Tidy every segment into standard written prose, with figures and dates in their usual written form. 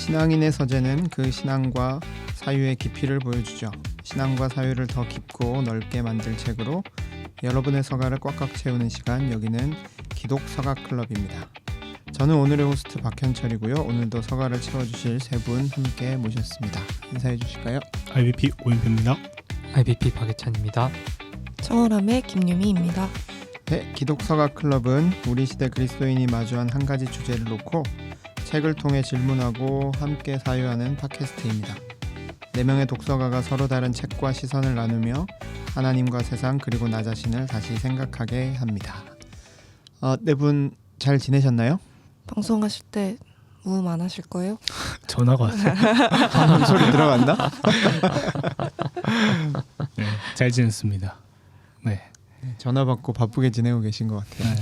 신앙인의 서재는 그 신앙과 사유의 깊이를 보여주죠. 신앙과 사유를 더 깊고 넓게 만들 책으로 여러분의 서가를 꽉꽉 채우는 시간, 여기는 기독 서가 클럽입니다. 저는 오늘의 호스트 박현철이고요. 오늘도 서가를 채워주실 세 분 함께 모셨습니다. 인사해 주실까요? IBP 오인표입니다. IBP 박예찬입니다. 청월함의 김유미입니다. 네, 기독 서가 클럽은 우리 시대 그리스도인이 마주한 한 가지 주제를 놓고 책을 통해 질문하고 함께 사유하는 팟캐스트입니다. 4명의 독서가가 서로 다른 책과 시선을 나누며 하나님과 세상 그리고 나 자신을 다시 생각하게 합니다. 네 분 잘 지내셨나요? 방송하실 때 무음 안 하실 거예요? 전화가 왔어요. 이 소리 들어간다? 네, 잘 지냈습니다. 네. 전화 받고 바쁘게 지내고 계신 것 같아요.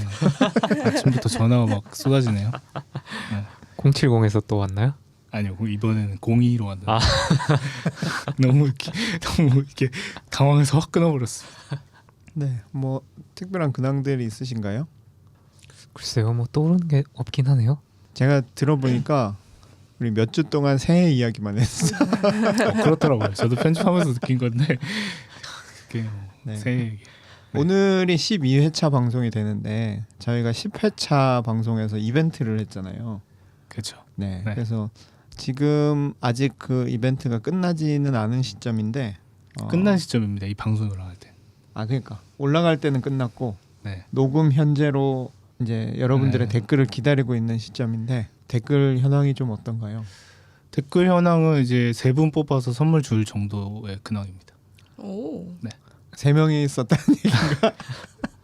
네. 아침부터 전화가 막 쏟아지네요. 네. 070에서 또 왔나요? 아니요, 이번에는 02로 왔는데 너무 이렇게 당황해서 확 끊어버렸어요. 네, 뭐 특별한 근황들이 있으신가요? 글쎄요, 뭐 떠오르는 게 없긴 하네요. 제가 들어보니까 우리 몇 주 동안 새해 이야기만 했어요. 그렇더라고요. 저도 편집하면서 느낀 건데 그게 네. 새 얘기. 네. 오늘이 12회차 방송이 되는데 저희가 10회차 방송에서 이벤트를 했잖아요. 그렇죠. 네, 네. 그래서 지금 아직 그 이벤트가 끝나지는 않은 시점인데 끝난 시점입니다. 이 방송이 올라갈 때. 그러니까 올라갈 때는 끝났고 네. 녹음 현재로 이제 여러분들의 네. 댓글을 기다리고 있는 시점인데 댓글 현황이 좀 어떤가요? 댓글 현황은 이제 3분 뽑아서 선물 줄 정도의 근황입니다. 오. 네. 3명이 있었다는 얘기인가?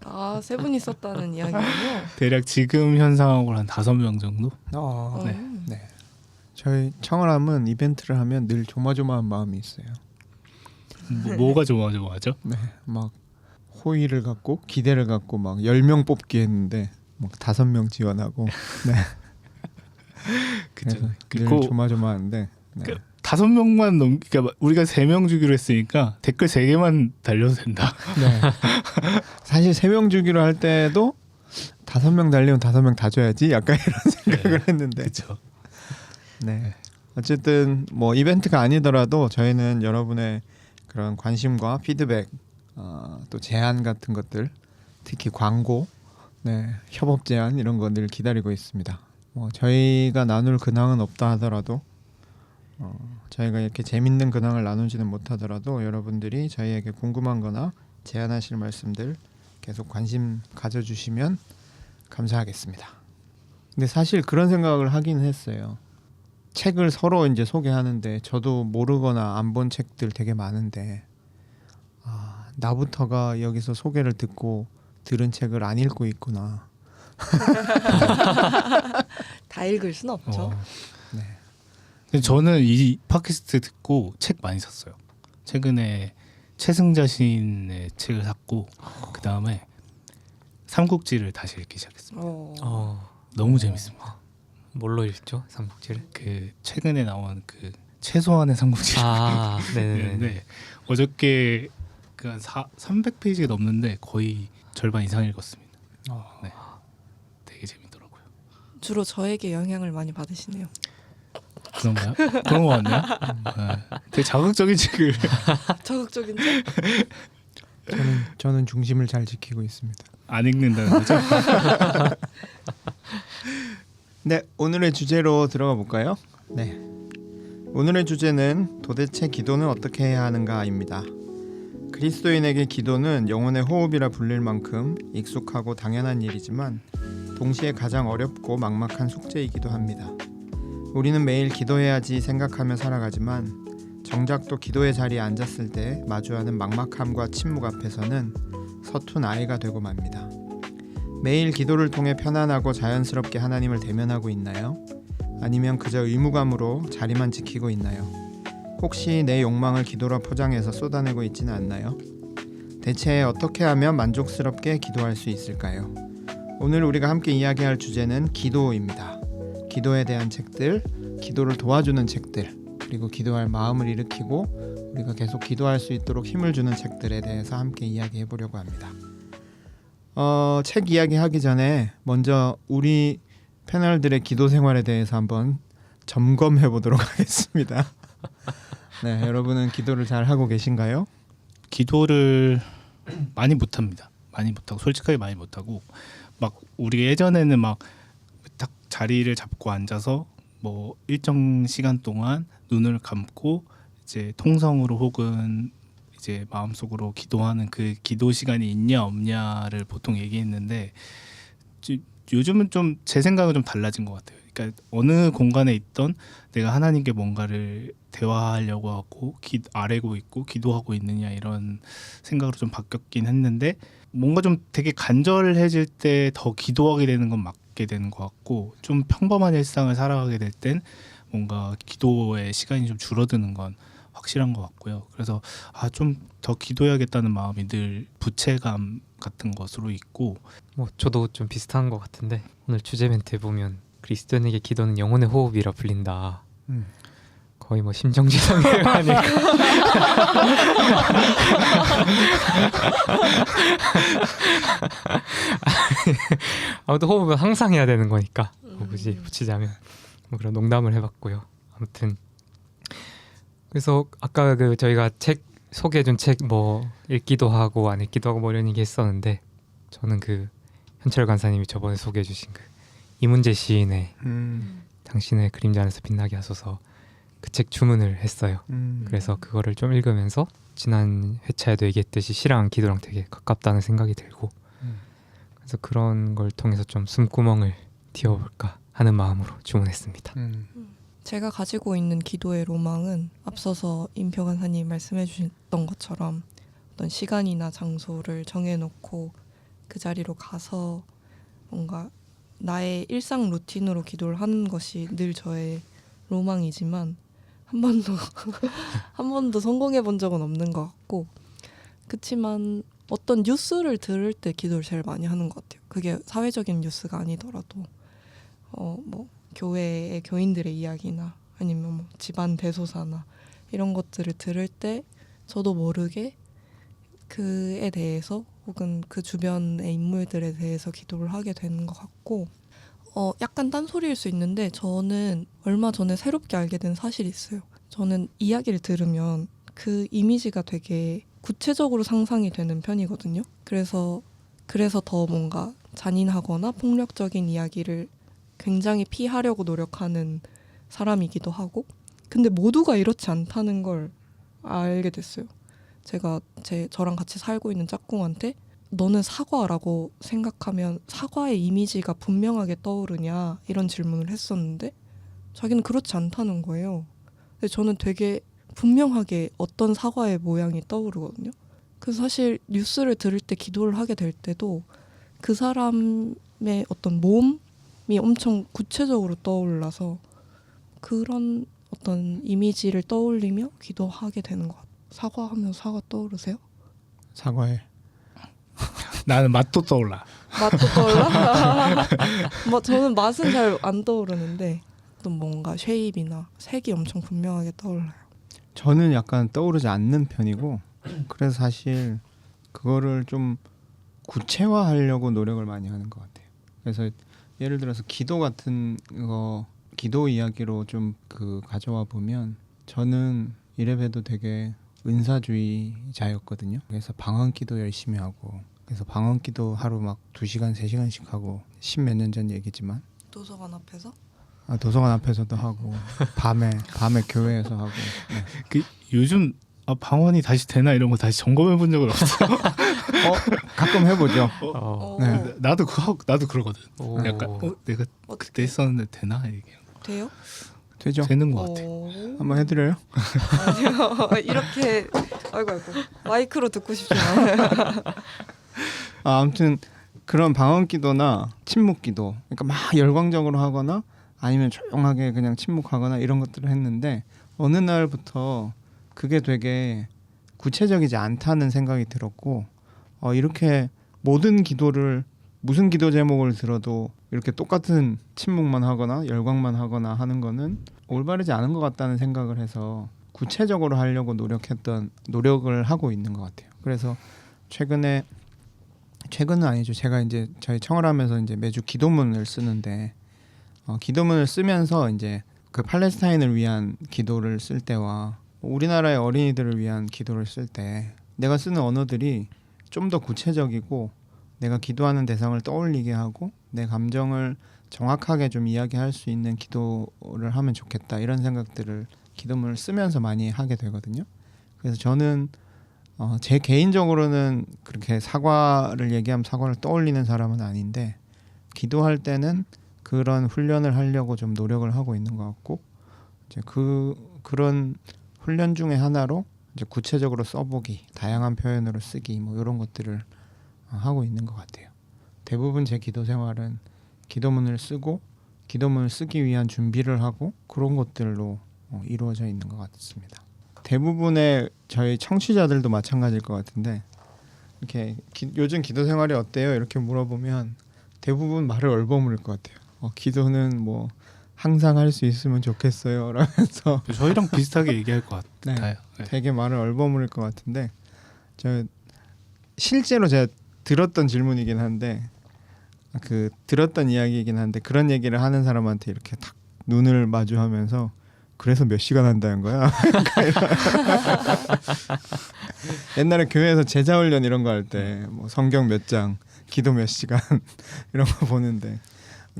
아, 세 분이 있었다는 이야기군요. 대략 지금 현 상황으로 한 5명 정도? 네. 네. 저희 청월함은 이벤트를 하면 늘 조마조마한 마음이 있어요. 뭐가 조마조마하죠? 네, 막 호의를 갖고 기대를 갖고 막 10명 뽑기 했는데 막 5명 지원하고 네. 그쵸. 그래서 늘 조마조마한데 네. 5명만 그러니까 우리가 3명 주기로 했으니까 댓글 3개만 달려도 된다. 네. 사실 3명 주기로 할 때도 5명 달리면 5명 다 줘야지 약간 이런 생각을 했는데 그렇죠. 네. 어쨌든 뭐 이벤트가 아니더라도 저희는 여러분의 그런 관심과 피드백, 또 제안 같은 것들, 특히 광고, 네, 협업 제안 이런 거 늘 기다리고 있습니다. 뭐 저희가 나눌 근황은 없다 하더라도 저희가 이렇게 재밌는 근황을 나누지는 못하더라도 여러분들이 저희에게 궁금한거나 제안하실 말씀들 계속 관심 가져주시면 감사하겠습니다. 근데 사실 그런 생각을 하긴 했어요. 책을 서로 이제 소개하는데 저도 모르거나 안 본 책들 되게 많은데 나부터가 여기서 소개를 듣고 들은 책을 안 읽고 있구나. 다 읽을 순 없죠. 네. 근데 저는 이 팟캐스트 듣고 책 많이 샀어요. 최근에 최승자 시인의 책을 샀고 그 다음에 삼국지를 다시 읽기 시작했습니다. 너무 재밌습니다. 뭘로 읽죠? 삼국지를? 그 최근에 나온 그 최소한의 삼국지. 네네. 어저께 그 한 300페이지가 넘는데 거의 절반 이상 읽었습니다. 네. 되게 재밌더라고요. 주로 저에게 영향을 많이 받으시네요. 그런가요? 그런 거 같네요. 네. 되게 자극적인 책을. 자극적인 책? 저는 중심을 잘 지키고 있습니다. 안 읽는다는 거죠? 네, 오늘의 주제로 들어가 볼까요? 네, 오늘의 주제는 도대체 기도는 어떻게 해야 하는가입니다. 그리스도인에게 기도는 영혼의 호흡이라 불릴 만큼 익숙하고 당연한 일이지만 동시에 가장 어렵고 막막한 숙제이기도 합니다. 우리는 매일 기도해야지 생각하며 살아가지만 정작 또 기도의 자리에 앉았을 때 마주하는 막막함과 침묵 앞에서는 서툰 아이가 되고 맙니다. 매일 기도를 통해 편안하고 자연스럽게 하나님을 대면하고 있나요? 아니면 그저 의무감으로 자리만 지키고 있나요? 혹시 내 욕망을 기도로 포장해서 쏟아내고 있지는 않나요? 대체 어떻게 하면 만족스럽게 기도할 수 있을까요? 오늘 우리가 함께 이야기할 주제는 기도입니다. 기도에 대한 책들, 기도를 도와주는 책들, 그리고 기도할 마음을 일으키고 우리가 계속 기도할 수 있도록 힘을 주는 책들에 대해서 함께 이야기해 보려고 합니다. 책 이야기 하기 전에 먼저 우리 패널들의 기도 생활에 대해서 한번 점검해 보도록 하겠습니다. 네, 여러분은 기도를 잘 하고 계신가요? 기도를 많이 못합니다. 많이 못하고 솔직하게 많이 못하고 막 우리 예전에는 막 딱 자리를 잡고 앉아서 뭐 일정 시간 동안 눈을 감고 이제 통성으로 혹은 이제 마음속으로 기도하는 그 기도 시간이 있냐 없냐를 보통 얘기했는데 요즘은 좀 제 생각은 좀 달라진 것 같아요. 그러니까 어느 공간에 있던 내가 하나님께 뭔가를 대화하려고 하고 아뢰고 있고 기도하고 있느냐 이런 생각으로 좀 바뀌었긴 했는데 뭔가 좀 되게 간절해질 때 더 기도하게 되는 건 맞게 되는 것 같고 좀 평범한 일상을 살아가게 될 땐 뭔가 기도의 시간이 좀 줄어드는 건 확실한 것 같고요. 그래서 좀 더 기도해야겠다는 마음이 늘 부채감 같은 것으로 있고 뭐 저도 좀 비슷한 것 같은데 오늘 주제 멘트에 보면 그리스도인에게 기도는 영혼의 호흡이라 불린다. 거의 뭐 심정지상을 하니까 아무튼 호흡은 항상 해야 되는 거니까 뭐 굳이 붙이자면 뭐 그런 농담을 해봤고요. 아무튼 그래서 아까 그 저희가 책 소개해준 책 뭐 읽기도 하고 안 읽기도 하고 뭐 이런 얘기 했었는데 저는 그 현철 간사님이 저번에 소개해주신 그 이문재 시인의 당신의 그림자 안에서 빛나게 하소서 그 책 주문을 했어요. 그래서 그거를 좀 읽으면서 지난 회차에도 얘기했듯이 시랑 기도랑 되게 가깝다는 생각이 들고 그래서 그런 걸 통해서 좀 숨구멍을 틔워볼까 하는 마음으로 주문했습니다. 제가 가지고 있는 기도의 로망은 앞서서 임표 간사님이 말씀해 주셨던 것처럼 어떤 시간이나 장소를 정해놓고 그 자리로 가서 뭔가 나의 일상 루틴으로 기도를 하는 것이 늘 저의 로망이지만 한 번도 성공해 본 적은 없는 것 같고 그치만 어떤 뉴스를 들을 때 기도를 제일 많이 하는 것 같아요. 그게 사회적인 뉴스가 아니더라도 뭐 교회의 교인들의 이야기나 아니면 뭐 집안 대소사나 이런 것들을 들을 때 저도 모르게 그에 대해서 혹은 그 주변의 인물들에 대해서 기도를 하게 되는 것 같고 약간 딴소리일 수 있는데 저는 얼마 전에 새롭게 알게 된 사실이 있어요. 저는 이야기를 들으면 그 이미지가 되게 구체적으로 상상이 되는 편이거든요. 그래서 더 뭔가 잔인하거나 폭력적인 이야기를 굉장히 피하려고 노력하는 사람이기도 하고 근데 모두가 이렇지 않다는 걸 알게 됐어요. 제가 저랑 같이 살고 있는 짝꿍한테 너는 사과라고 생각하면 사과의 이미지가 분명하게 떠오르냐 이런 질문을 했었는데 자기는 그렇지 않다는 거예요. 근데 저는 되게 분명하게 어떤 사과의 모양이 떠오르거든요. 그래서 사실 뉴스를 들을 때 기도를 하게 될 때도 그 사람의 어떤 몸이 엄청 구체적으로 떠올라서 그런 어떤 이미지를 떠올리며 기도하게 되는 것 같아요. 사과하면 사과 떠오르세요? 사과해. 나는 맛도 떠올라. 맛도 떠올라? 뭐 저는 맛은 잘 안 떠오르는데 또 뭔가 쉐입이나 색이 엄청 분명하게 떠올라요. 저는 약간 떠오르지 않는 편이고 그래서 사실 그거를 좀 구체화하려고 노력을 많이 하는 것 같아요. 그래서 예를 들어서 기도 같은 거 기도 이야기로 좀 가져와 보면 저는 이래봬도 되게 은사주의자였거든요. 그래서 방언기도 열심히 하고 그래서 방언기도 하루 막 2시간 3시간씩 하고 10몇 년 전 얘기지만 도서관 앞에서? 도서관 앞에서도 하고 밤에 교회에서 하고 네. 그 요즘 방언이 다시 되나 이런 거 다시 점검해 본 적은 없어요. 가끔 해보죠. 네. 나도 그러거든. 오. 약간 내가 그때 했었는데 되나 이게 돼요? 되죠. 되는 것 같아. 한번 해드려요? 아니요. 이렇게 아이고 마이크로 듣고 싶지 않아요. 아무튼 그런 방언기도나 침묵기도 그러니까 막 열광적으로 하거나 아니면 조용하게 그냥 침묵하거나 이런 것들을 했는데 어느 날부터 그게 되게 구체적이지 않다는 생각이 들었고 이렇게 모든 기도를 무슨 기도 제목을 들어도 이렇게 똑같은 침묵만 하거나 열광만 하거나 하는 거는 올바르지 않은 것 같다는 생각을 해서 구체적으로 하려고 노력을 하고 있는 것 같아요. 그래서 최근은 아니죠. 제가 이제 저희 청을 하면서 이제 매주 기도문을 쓰는데 기도문을 쓰면서 이제 그 팔레스타인을 위한 기도를 쓸 때와 우리나라의 어린이들을 위한 기도를 쓸 때 내가 쓰는 언어들이 좀 더 구체적이고 내가 기도하는 대상을 떠올리게 하고 내 감정을 정확하게 좀 이야기할 수 있는 기도를 하면 좋겠다 이런 생각들을 기도문을 쓰면서 많이 하게 되거든요. 그래서 저는 제 개인적으로는 그렇게 사과를 얘기하면 사과를 떠올리는 사람은 아닌데 기도할 때는 그런 훈련을 하려고 좀 노력을 하고 있는 것 같고 이제 그런 훈련 중에 하나로 이제 구체적으로 써보기, 다양한 표현으로 쓰기 뭐 이런 것들을 하고 있는 것 같아요. 대부분 제 기도 생활은 기도문을 쓰고 기도문을 쓰기 위한 준비를 하고 그런 것들로 이루어져 있는 것 같습니다. 대부분의 저희 청취자들도 마찬가지일 것 같은데 이렇게 요즘 기도 생활이 어때요? 이렇게 물어보면 대부분 말을 얼버무릴 것 같아요. 기도는 뭐 항상 할 수 있으면 좋겠어요 라면서 저희랑 비슷하게 얘기할 것 같아요. 네. 되게 말을 얼버무릴 것 같은데 저 실제로 제가 들었던 질문이긴 한데 들었던 이야기이긴 한데 그런 얘기를 하는 사람한테 이렇게 탁 눈을 마주하면서 그래서 몇 시간 한다는 거야? 옛날에 교회에서 제자훈련 이런 거 할 때 뭐 성경 몇 장, 기도 몇 시간 이런 거 보는데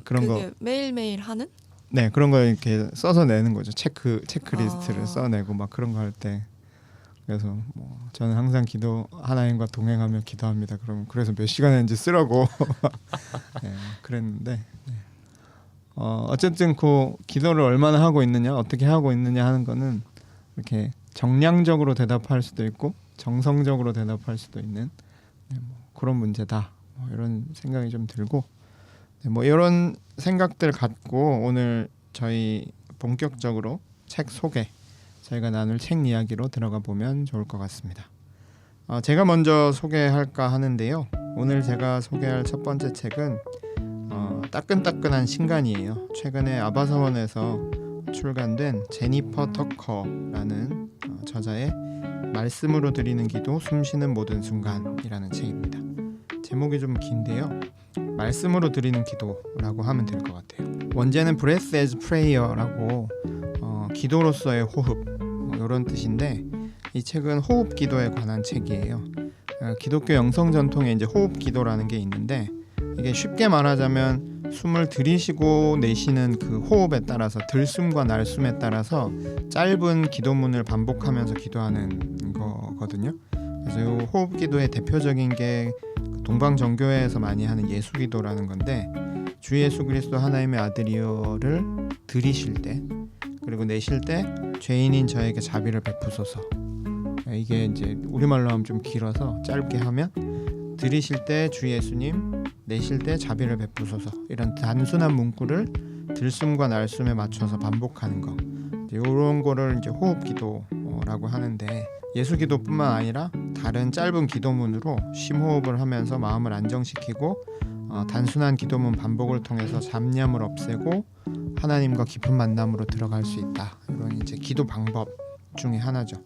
그런 그게 거 매일매일 하는? 네 그런 거 이렇게 써서 내는 거죠. 체크리스트를 써내고 막 그런 거 할 때 그래서 뭐 저는 항상 기도 하나님과 동행하며 기도합니다. 그러면 그래서 몇 시간 했는지 쓰라고 네, 그랬는데 어쨌든 그 기도를 얼마나 하고 있느냐 어떻게 하고 있느냐 하는 거는 이렇게 정량적으로 대답할 수도 있고 정성적으로 대답할 수도 있는 뭐 그런 문제다 뭐 이런 생각이 좀 들고 뭐 이런 생각들 갖고 오늘 저희 본격적으로 책 소개 저희가 나눌 책 이야기로 들어가 보면 좋을 것 같습니다. 제가 먼저 소개할까 하는데요. 오늘 제가 소개할 첫 번째 책은 따끈따끈한 신간이에요. 최근에 아바사원에서 출간된 제니퍼 터커라는 저자의 말씀으로 드리는 기도 숨쉬는 모든 순간이라는 책입니다. 제목이 좀 긴데요. 말씀으로 드리는 기도라고 하면 될 것 같아요. 원제는 Breath as Prayer라고 기도로서의 호흡 이런 뜻인데 이 책은 호흡 기도에 관한 책이에요. 기독교 영성 전통에 이제 호흡 기도라는 게 있는데 이게 쉽게 말하자면 숨을 들이쉬고 내쉬는 그 호흡에 따라서 들숨과 날숨에 따라서 짧은 기도문을 반복하면서 기도하는 거거든요. 그래서 이 호흡 기도의 대표적인 게 동방 정교회에서 많이 하는 예수 기도라는 건데 주 예수 그리스도 하나님의 아들이여를 들이쉴 때 그리고 내쉴 때 죄인인 저에게 자비를 베푸소서. 이게 이제 우리말로 하면 좀 길어서 짧게 하면 들이쉴 때 주 예수님, 내쉴 때 자비를 베푸소서. 이런 단순한 문구를 들숨과 날숨에 맞춰서 반복하는 거. 이런 거를 이제 호흡 기도라고 하는데 예수 기도뿐만 아니라 다른 짧은 기도문으로 심호흡을 하면서 마음을 안정시키고 단순한 기도문 반복을 통해서 잡념을 없애고 하나님과 깊은 만남으로 들어갈 수 있다. 이런 이제 기도 방법 중에 하나죠.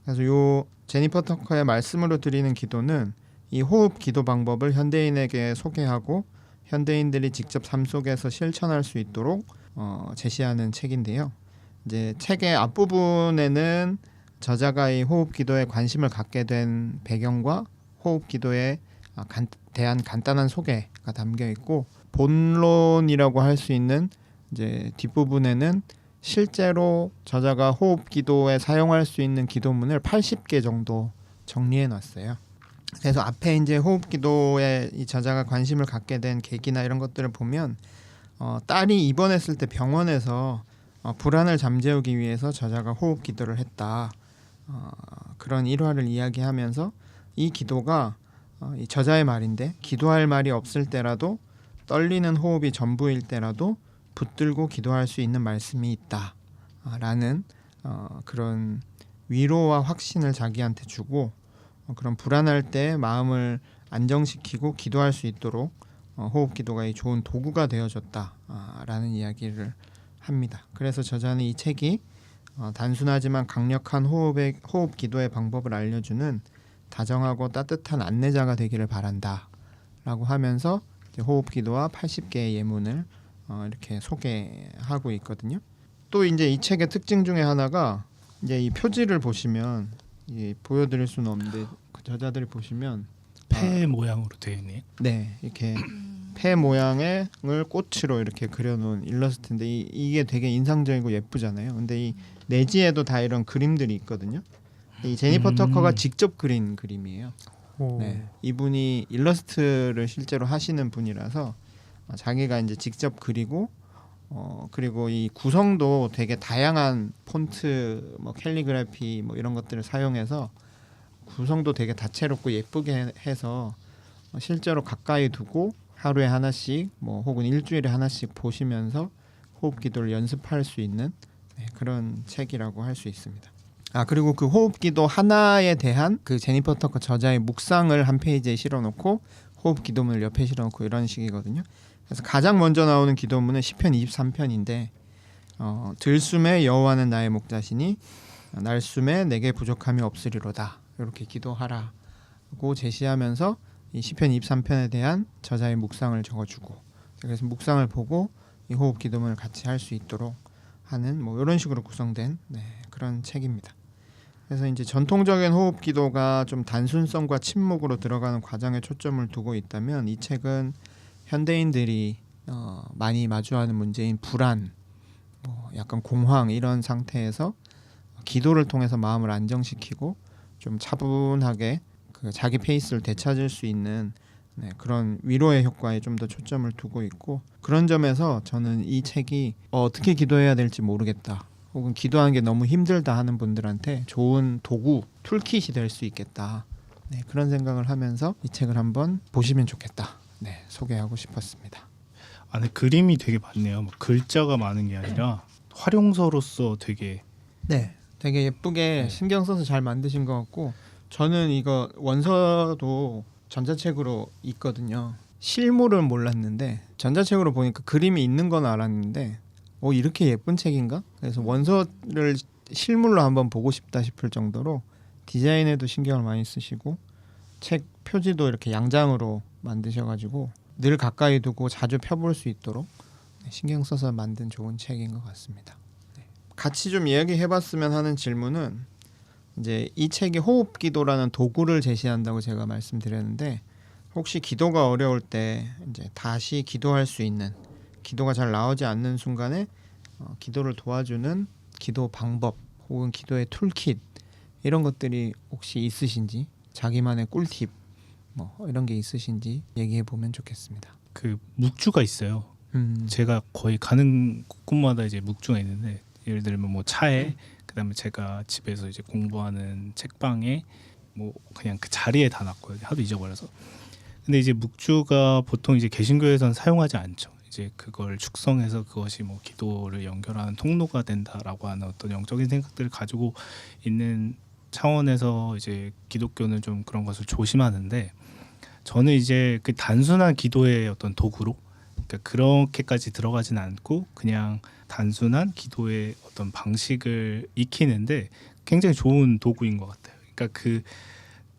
그래서 요 제니퍼 터커의 말씀으로 드리는 기도는 이 호흡 기도 방법을 현대인에게 소개하고 현대인들이 직접 삶 속에서 실천할 수 있도록 제시하는 책인데요. 이제 책의 앞부분에는 저자가 이 호흡 기도에 관심을 갖게 된 배경과 호흡 기도에 대한 간단한 소개가 담겨 있고 본론이라고 할 수 있는 이제 뒷부분에는 실제로 저자가 호흡 기도에 사용할 수 있는 기도문을 80개 정도 정리해 놨어요. 그래서 앞에 이제 호흡 기도에 이 저자가 관심을 갖게 된 계기나 이런 것들을 보면 딸이 입원했을 때 병원에서 불안을 잠재우기 위해서 저자가 호흡 기도를 했다. 그런 일화를 이야기하면서 이 기도가 이 저자의 말인데 기도할 말이 없을 때라도 떨리는 호흡이 전부일 때라도 붙들고 기도할 수 있는 말씀이 있다라는 그런 위로와 확신을 자기한테 주고 그런 불안할 때 마음을 안정시키고 기도할 수 있도록 호흡 기도가 이 좋은 도구가 되어줬다라는 이야기를 합니다. 그래서 저자는 이 책이 단순하지만 강력한 호흡 기도의 방법을 알려주는 다정하고 따뜻한 안내자가 되기를 바란다라고 하면서 이제 호흡 기도와 80개의 예문을 이렇게 소개하고 있거든요. 또 이제 이 책의 특징 중에 하나가 이제 이 표지를 보시면 이 보여드릴 수는 없는데 그 저자들이 보시면 폐 모양으로 되어 있네요. 네 이렇게 폐 모양의 을 꽃으로 이렇게 그려놓은 일러스트인데 이게 되게 인상적이고 예쁘잖아요. 근데 이 내지에도 다 이런 그림들이 있거든요. 이 제니퍼 터커가 직접 그린 그림이에요. 오. 네, 이분이 일러스트를 실제로 하시는 분이라서 자기가 이제 직접 그리고 그리고 이 구성도 되게 다양한 폰트, 뭐 캘리그라피 뭐 이런 것들을 사용해서 구성도 되게 다채롭고 예쁘게 해서 실제로 가까이 두고 하루에 하나씩 뭐 혹은 일주일에 하나씩 보시면서 호흡 기도를 연습할 수 있는 그런 책이라고 할 수 있습니다. 아 그리고 그 호흡 기도 하나에 대한 그 제니퍼 터커 저자의 묵상을 한 페이지에 실어놓고 호흡 기도문을 옆에 실어놓고 이런 식이거든요. 그래서 가장 먼저 나오는 기도문은 시편 23편인데 들숨에 여호와는 나의 목자시니 날숨에 내게 부족함이 없으리로다 이렇게 기도하라고 제시하면서 이 시편 23편에 대한 저자의 묵상을 적어주고 그래서 묵상을 보고 이 호흡 기도문을 같이 할 수 있도록 하는 뭐 이런 식으로 구성된 그런 책입니다. 그래서 이제 전통적인 호흡 기도가 좀 단순성과 침묵으로 들어가는 과정에 초점을 두고 있다면 이 책은 현대인들이 많이 마주하는 문제인 불안, 뭐 약간 공황 이런 상태에서 기도를 통해서 마음을 안정시키고 좀 차분하게 그 자기 페이스를 되찾을 수 있는 그런 위로의 효과에 좀 더 초점을 두고 있고 그런 점에서 저는 이 책이 어떻게 기도해야 될지 모르겠다 혹은 기도하는 게 너무 힘들다 하는 분들한테 좋은 도구, 툴킷이 될 수 있겠다 그런 생각을 하면서 이 책을 한번 보시면 좋겠다 소개하고 싶었습니다. 안에 그림이 되게 많네요. 뭐 글자가 많은 게 아니라 활용서로서 되게 되게 예쁘게 신경 써서 잘 만드신 것 같고 저는 이거 원서도 전자책으로 있거든요. 실물은 몰랐는데 전자책으로 보니까 그림이 있는 건 알았는데 이렇게 예쁜 책인가? 그래서 원서를 실물로 한번 보고 싶다 싶을 정도로 디자인에도 신경을 많이 쓰시고 책 표지도 이렇게 양장으로 만드셔가지고 늘 가까이 두고 자주 펴볼 수 있도록 신경 써서 만든 좋은 책인 것 같습니다. 같이 좀 이야기해봤으면 하는 질문은 이제 이 책이 호흡 기도라는 도구를 제시한다고 제가 말씀드렸는데 혹시 기도가 어려울 때 이제 다시 기도할 수 있는 기도가 잘 나오지 않는 순간에 기도를 도와주는 기도 방법 혹은 기도의 툴킷 이런 것들이 혹시 있으신지 자기만의 꿀팁 뭐 이런 게 있으신지 얘기해 보면 좋겠습니다. 그 묵주가 있어요. 제가 거의 가는 곳마다 이제 묵주가 있는데 예를 들면 뭐 차에 그다음에 제가 집에서 이제 공부하는 책방에 뭐 그냥 그 자리에 다 놨고요. 하도 잊어버려서. 근데 이제 묵주가 보통 이제 개신교에서는 사용하지 않죠. 이제 그걸 축성해서 그것이 뭐 기도를 연결하는 통로가 된다라고 하는 어떤 영적인 생각들을 가지고 있는 차원에서 이제 기독교는 좀 그런 것을 조심하는데 저는 이제 그 단순한 기도의 어떤 도구로 그러니까 그렇게까지 들어가진 않고 그냥 단순한 기도의 어떤 방식을 익히는데 굉장히 좋은 도구인 것 같아요. 그러니까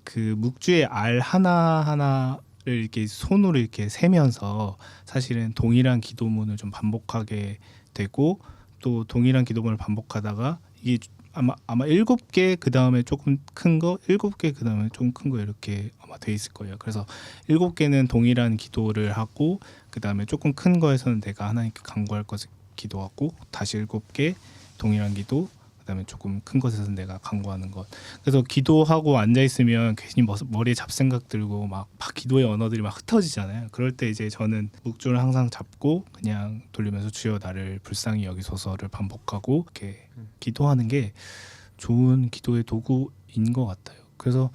그 묵주의 알 하나하나를 이렇게 손으로 이렇게 세면서 사실은 동일한 기도문을 좀 반복하게 되고 또 동일한 기도문을 반복하다가 이게 아마 7개 그 다음에 조금 큰 거, 7개 그 다음에 조금 큰 거 이렇게 아마 돼 있을 거예요. 그래서 7개는 동일한 기도를 하고 그 다음에 조금 큰 거에서는 내가 하나님께 간구할 것을 기도하고 다시 7개 동일한 기도, 그 다음에 조금 큰 것에서는 내가 간구하는 것. 그래서 기도하고 앉아 있으면 괜히 머리에 잡생각 들고 막 기도의 언어들이 막 흩어지잖아요. 그럴 때 이제 저는 묵주를 항상 잡고 그냥 돌리면서 주여 나를 불쌍히 여기소서를 반복하고 이렇게 기도하는 게 좋은 기도의 도구인 것 같아요. 그래서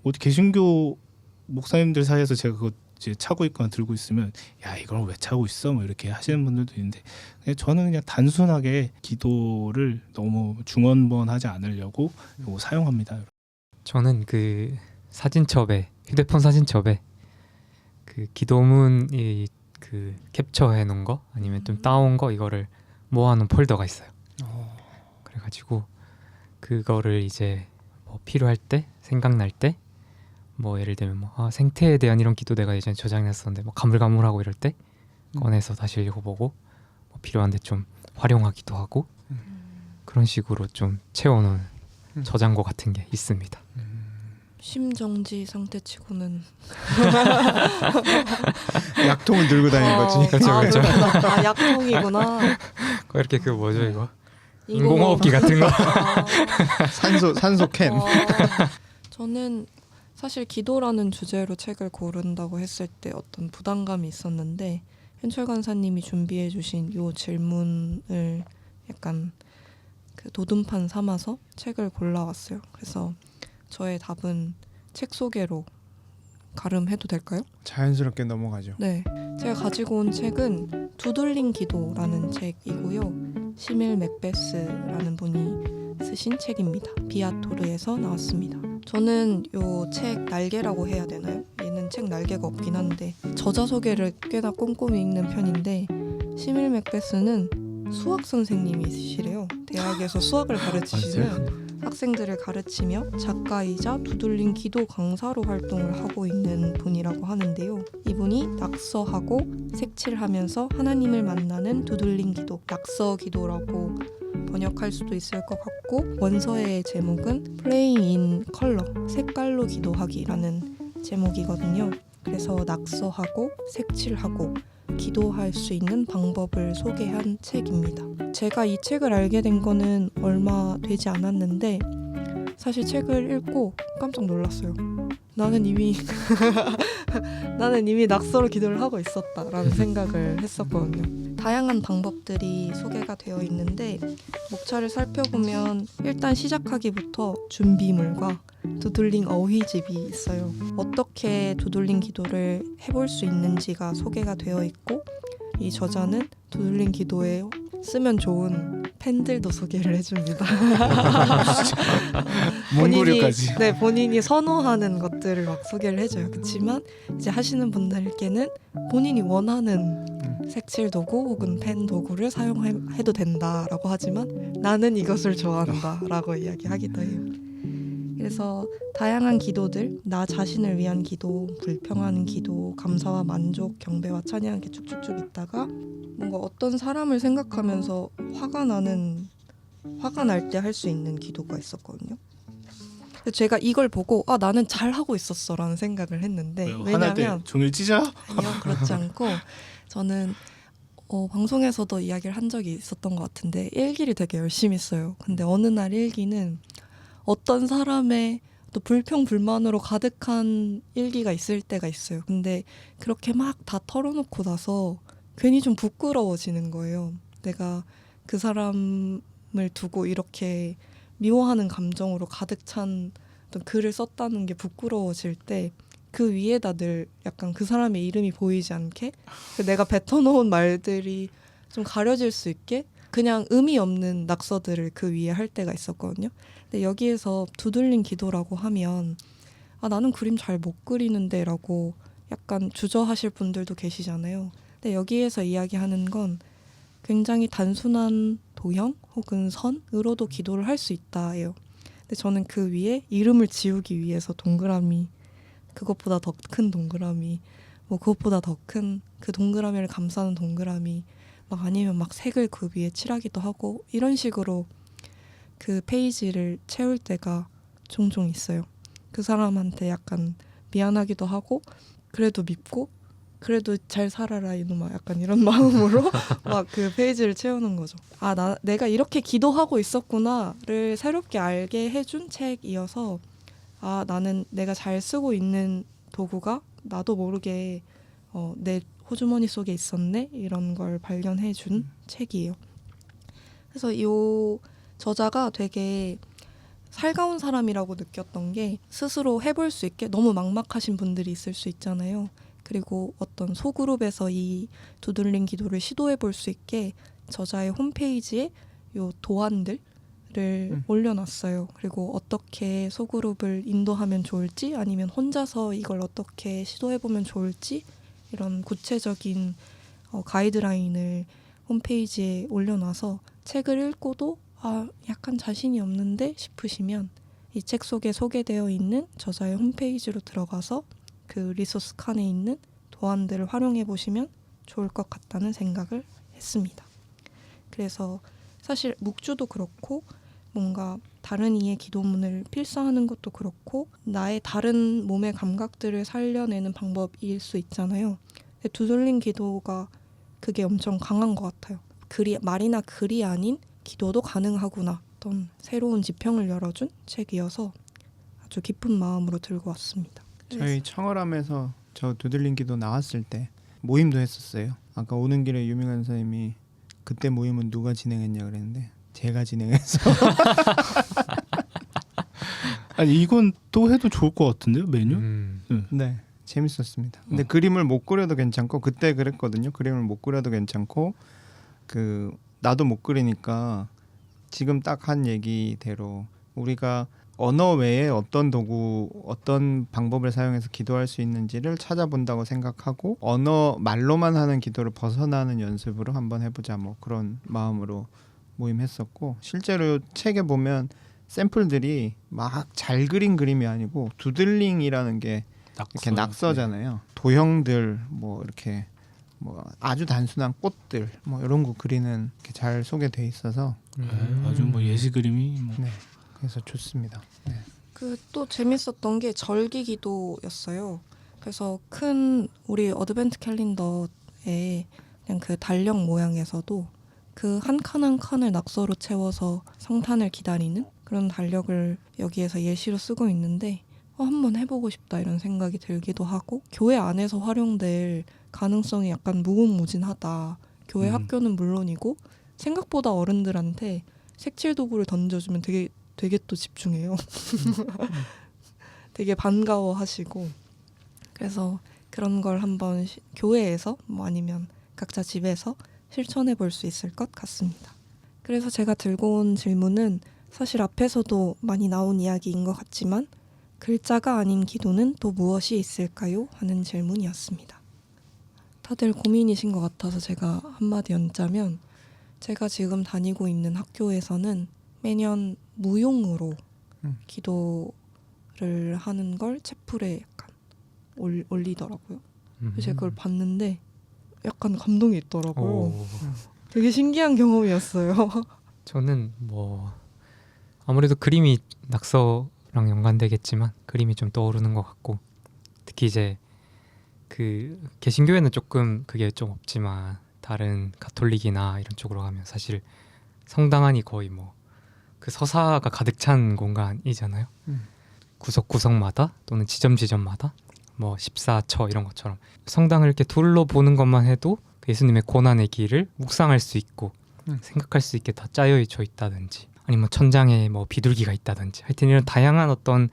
어디 개신교 목사님들 사이에서 제가 그거 이제 차고 있거나 들고 있으면 야 이걸 왜 차고 있어? 뭐 이렇게 하시는 분들도 있는데 저는 그냥 단순하게 기도를 너무 중언부언하지 않으려고 이거 사용합니다. 저는 그 사진첩에 휴대폰 사진첩에 그 기도문이 그 캡처해 놓은 거 아니면 좀 따온 거 이거를 모아놓은 폴더가 있어요. 그래가지고 그거를 이제 뭐 필요할 때 생각날 때 뭐 예를 들면 뭐 생태에 대한 이런 기도 내가 예전에 저장했었는데 뭐 가물가물하고 이럴 때 꺼내서 다시 읽어보고 뭐 필요한데 좀 활용하기도 하고 그런 식으로 좀 채워놓은 저장고 같은 게 있습니다. 심정지 상태치고는 약통을 들고 다니는 거지. 그렇죠, 그렇죠. 그렇구나. 아, 약통이구나. 이렇게 그 뭐죠 이거? 인공호흡기 같은 거. 산소 캔. 저는 사실 기도라는 주제로 책을 고른다고 했을 때 어떤 부담감이 있었는데 현철 간사님이 준비해 주신 이 질문을 약간 그 도둠판 삼아서 책을 골라왔어요. 그래서 저의 답은 책 소개로 가름해도 될까요? 자연스럽게 넘어가죠. 네, 제가 가지고 온 책은 두들린 기도라는 책이고요. 시밀 맥베스라는 분이 쓰신 책입니다. 비아토르에서 나왔습니다. 저는 요 책 날개라고 해야 되나요? 얘는 책 날개가 없긴 한데 저자 소개를 꽤나 꼼꼼히 읽는 편인데 시밀 맥베스는 수학 선생님이시래요. 대학에서 수학을 가르치시는 학생들을 가르치며 작가이자 두들린 기도 강사로 활동을 하고 있는 분이라고 하는데요. 이분이 낙서하고 색칠하면서 하나님을 만나는 두들린 기도, 낙서 기도라고 번역할 수도 있을 것 같고 원서의 제목은 Playing in Color, 색깔로 기도하기라는 제목이거든요. 그래서 낙서하고 색칠하고 기도할 수 있는 방법을 소개한 책입니다. 제가 이 책을 알게 된 거는 얼마 되지 않았는데 사실 책을 읽고 깜짝 놀랐어요. 나는 이미 낙서로 기도를 하고 있었다라는 생각을 했었거든요. 다양한 방법들이 소개가 되어 있는데 목차를 살펴보면 일단 시작하기부터 준비물과 두들링 어휘집이 있어요. 어떻게 두들링 기도를 해볼 수 있는지가 소개가 되어 있고 이 저자는 두들링 기도에 쓰면 좋은 펜들도 소개를 해줍니다. 몽골까지. 본인이 선호하는 것들을 막 소개를 해줘요. 그렇지만 이제 하시는 분들께는 본인이 원하는 색칠 도구 혹은 펜 도구를 사용해도 된다라고 하지만 나는 이것을 좋아한다라고 이야기하기도 해요. 그래서 다양한 기도들, 나 자신을 위한 기도, 불평하는 기도, 감사와 만족, 경배와 찬양 이렇게 쭉쭉쭉 있다가 뭔가 어떤 사람을 생각하면서 화가 날 때 할 수 있는 기도가 있었거든요. 근데 제가 이걸 보고 나는 잘하고 있었어라는 생각을 했는데 화날 때 왜냐면 종일 찢어? 아니요 그렇지 않고 저는 방송에서도 이야기를 한 적이 있었던 것 같은데 일기를 되게 열심히 써요. 근데 어느 날 일기는 어떤 사람의 또 불평 불만으로 가득한 일기가 있을 때가 있어요. 근데 그렇게 막 다 털어놓고 나서 괜히 좀 부끄러워지는 거예요. 내가 그 사람을 두고 이렇게 미워하는 감정으로 가득 찬 어떤 글을 썼다는 게 부끄러워질 때 그 위에다 늘 약간 그 사람의 이름이 보이지 않게 내가 뱉어놓은 말들이 좀 가려질 수 있게 그냥 의미 없는 낙서들을 그 위에 할 때가 있었거든요. 근데 여기에서 두들린 기도라고 하면 나는 그림 잘 못 그리는데 라고 약간 주저하실 분들도 계시잖아요. 근데 여기에서 이야기하는 건 굉장히 단순한 도형 혹은 선으로도 기도를 할 수 있다예요. 근데 저는 그 위에 이름을 지우기 위해서 동그라미, 그것보다 더 큰 동그라미, 뭐 그것보다 더 큰 그 동그라미를 감싸는 동그라미, 막 아니면 막 색을 그 위에 칠하기도 하고 이런 식으로 그 페이지를 채울 때가 종종 있어요. 그 사람한테 약간 미안하기도 하고 그래도 밉고 그래도 잘 살아라 이놈아 약간 이런 마음으로 막 그 페이지를 채우는 거죠. 내가 이렇게 기도하고 있었구나를 새롭게 알게 해준 책이어서 나는 내가 잘 쓰고 있는 도구가 나도 모르게 내 호주머니 속에 있었네 이런 걸 발견해준 책이에요. 그래서 이 저자가 되게 살가운 사람이라고 느꼈던 게 스스로 해볼 수 있게 너무 막막하신 분들이 있을 수 있잖아요. 그리고 어떤 소그룹에서 이 두들린 기도를 시도해 볼 수 있게 저자의 홈페이지에 요 도안들을 올려놨어요. 그리고 어떻게 소그룹을 인도하면 좋을지 아니면 혼자서 이걸 어떻게 시도해보면 좋을지 이런 구체적인 가이드라인을 홈페이지에 올려놔서 책을 읽고도 약간 자신이 없는데 싶으시면 이 책 속에 소개되어 있는 저자의 홈페이지로 들어가서 그 리소스 칸에 있는 도안들을 활용해 보시면 좋을 것 같다는 생각을 했습니다. 그래서 사실 묵주도 그렇고 뭔가 다른 이의 기도문을 필사하는 것도 그렇고 나의 다른 몸의 감각들을 살려내는 방법일 수 있잖아요. 근데 두들린 기도가 그게 엄청 강한 것 같아요. 말이나 글이 아닌 기도도 가능하구나. 어떤 새로운 지평을 열어준 책이어서 아주 기쁜 마음으로 들고 왔습니다. 저희 청어람에서 저 두들린 기도 나왔을 때 모임도 했었어요. 아까 오는 길에 유명한 선생님이 그때 모임은 누가 진행했냐 그랬는데 제가 진행해서 아니 이건 또 해도 좋을 것 같은데요 메뉴? 네 재밌었습니다. 근데 그림을 못 그려도 괜찮고 그때 그랬거든요. 그림을 못 그려도 괜찮고 그 나도 못 그리니까 지금 딱 한 얘기대로 우리가 언어 외에 어떤 도구, 어떤 방법을 사용해서 기도할 수 있는지를 찾아본다고 생각하고 언어 말로만 하는 기도를 벗어나는 연습으로 한번 해보자 뭐 그런 마음으로 모임했었고 실제로 책에 보면 샘플들이 막 잘 그린 그림이 아니고 두들링이라는 게 이렇게 낙서잖아요. 도형들 뭐 이렇게 뭐 아주 단순한 꽃들 뭐 이런 거 그리는 게 잘 소개돼 있어서 아주 뭐 예시 그림이 뭐. 네 그래서 좋습니다. 네. 그 또 재밌었던 게 절기 기도였어요. 그래서 큰 우리 어드벤트 캘린더에 그냥 그 달력 모양에서도 그 한 칸 한 칸을 낙서로 채워서 성탄을 기다리는 그런 달력을 여기에서 예시로 쓰고 있는데 한번 해보고 싶다 이런 생각이 들기도 하고 교회 안에서 활용될 가능성이 약간 무궁무진하다. 교회 학교는 물론이고 생각보다 어른들한테 색칠 도구를 던져주면 되게 또 집중해요. 되게 반가워하시고 그래서 그런 걸 한번 교회에서 뭐 아니면 각자 집에서 실천해 볼 수 있을 것 같습니다. 그래서 제가 들고 온 질문은 사실 앞에서도 많이 나온 이야기인 것 같지만 글자가 아닌 기도는 또 무엇이 있을까요? 하는 질문이었습니다. 다들 고민이신 것 같아서 제가 한마디 얹자면 제가 지금 다니고 있는 학교에서는 매년 무용으로 기도를 하는 걸 채플에 약간 올리더라고요. 그래서 제가 그걸 봤는데 약간 감동이 있더라고요. 오. 되게 신기한 경험이었어요. 저는 뭐 아무래도 그림이 낙서랑 연관되겠지만 그림이 좀 떠오르는 것 같고 특히 이제 그 개신교회는 조금 그게 좀 없지만 다른 가톨릭이나 이런 쪽으로 가면 사실 성당 안이 거의 뭐 그 서사가 가득 찬 공간이잖아요. 구석구석마다 또는 지점마다 뭐 14처 이런 것처럼 성당을 이렇게 둘러보는 것만 해도 예수님의 고난의 길을 묵상할 수 있고 생각할 수 있게 다 짜여져 있다든지 아니면 천장에 뭐 비둘기가 있다든지 하여튼 이런 다양한 어떤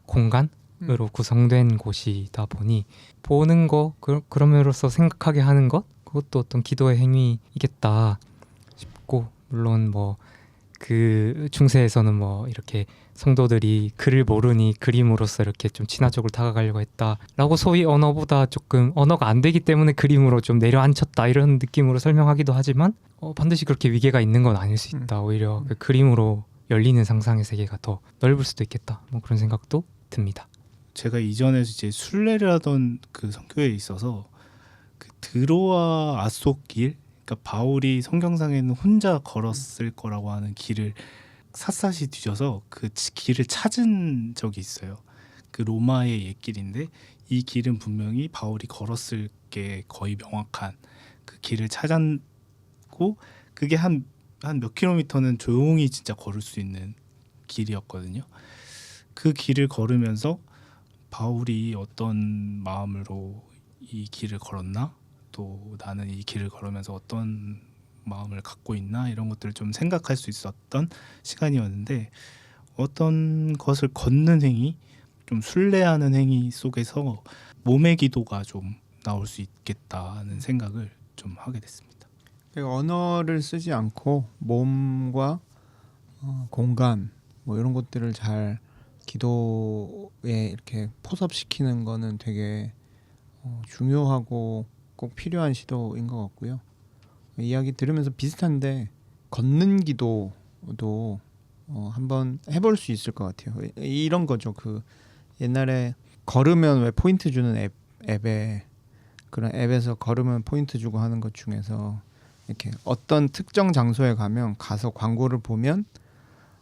공간으로 구성된 곳이다 보니 보는 거 그럼으로써 생각하게 하는 것 그것도 어떤 기도의 행위이겠다 싶고 물론 뭐 그 중세에서는 뭐 이렇게 성도들이 글을 모르니 그림으로써 이렇게 좀 친화적으로 다가가려고 했다라고 소위 언어보다 조금 언어가 안 되기 때문에 그림으로 좀 내려앉혔다 이런 느낌으로 설명하기도 하지만 반드시 그렇게 위계가 있는 건 아닐 수 있다. 오히려 그 그림으로 열리는 상상의 세계가 더 넓을 수도 있겠다. 뭐 그런 생각도 듭니다. 제가 이전에 이제 순례를 하던 그 선교회에 있어서 그 드로아 아속 길 그러니까 바울이 성경상에는 혼자 걸었을 거라고 하는 길을 샅샅이 뒤져서 그 길을 찾은 적이 있어요. 그 로마의 옛길인데 이 길은 분명히 바울이 걸었을 게 거의 명확한 그 길을 찾았고 그게 한 몇 킬로미터는 조용히 진짜 걸을 수 있는 길이었거든요. 그 길을 걸으면서 바울이 어떤 마음으로 이 길을 걸었나? 또 나는 이 길을 걸으면서 어떤 마음을 갖고 있나 이런 것들을 좀 생각할 수 있었던 시간이었는데 어떤 것을 걷는 행위, 좀 순례하는 행위 속에서 몸의 기도가 좀 나올 수 있겠다는 생각을 좀 하게 됐습니다. 언어를 쓰지 않고 몸과 공간 뭐 이런 것들을 잘 기도에 이렇게 포섭시키는 거는 되게 중요하고 꼭 필요한 시도인 것 같고요. 이야기 들으면서 비슷한데 걷는 기도도 한번 해볼 수 있을 것 같아요. 이런 거죠. 그 옛날에 걸으면 왜 포인트 주는 앱에 그런 앱에서 걸으면 포인트 주고 하는 것 중에서 이렇게 어떤 특정 장소에 가서 광고를 보면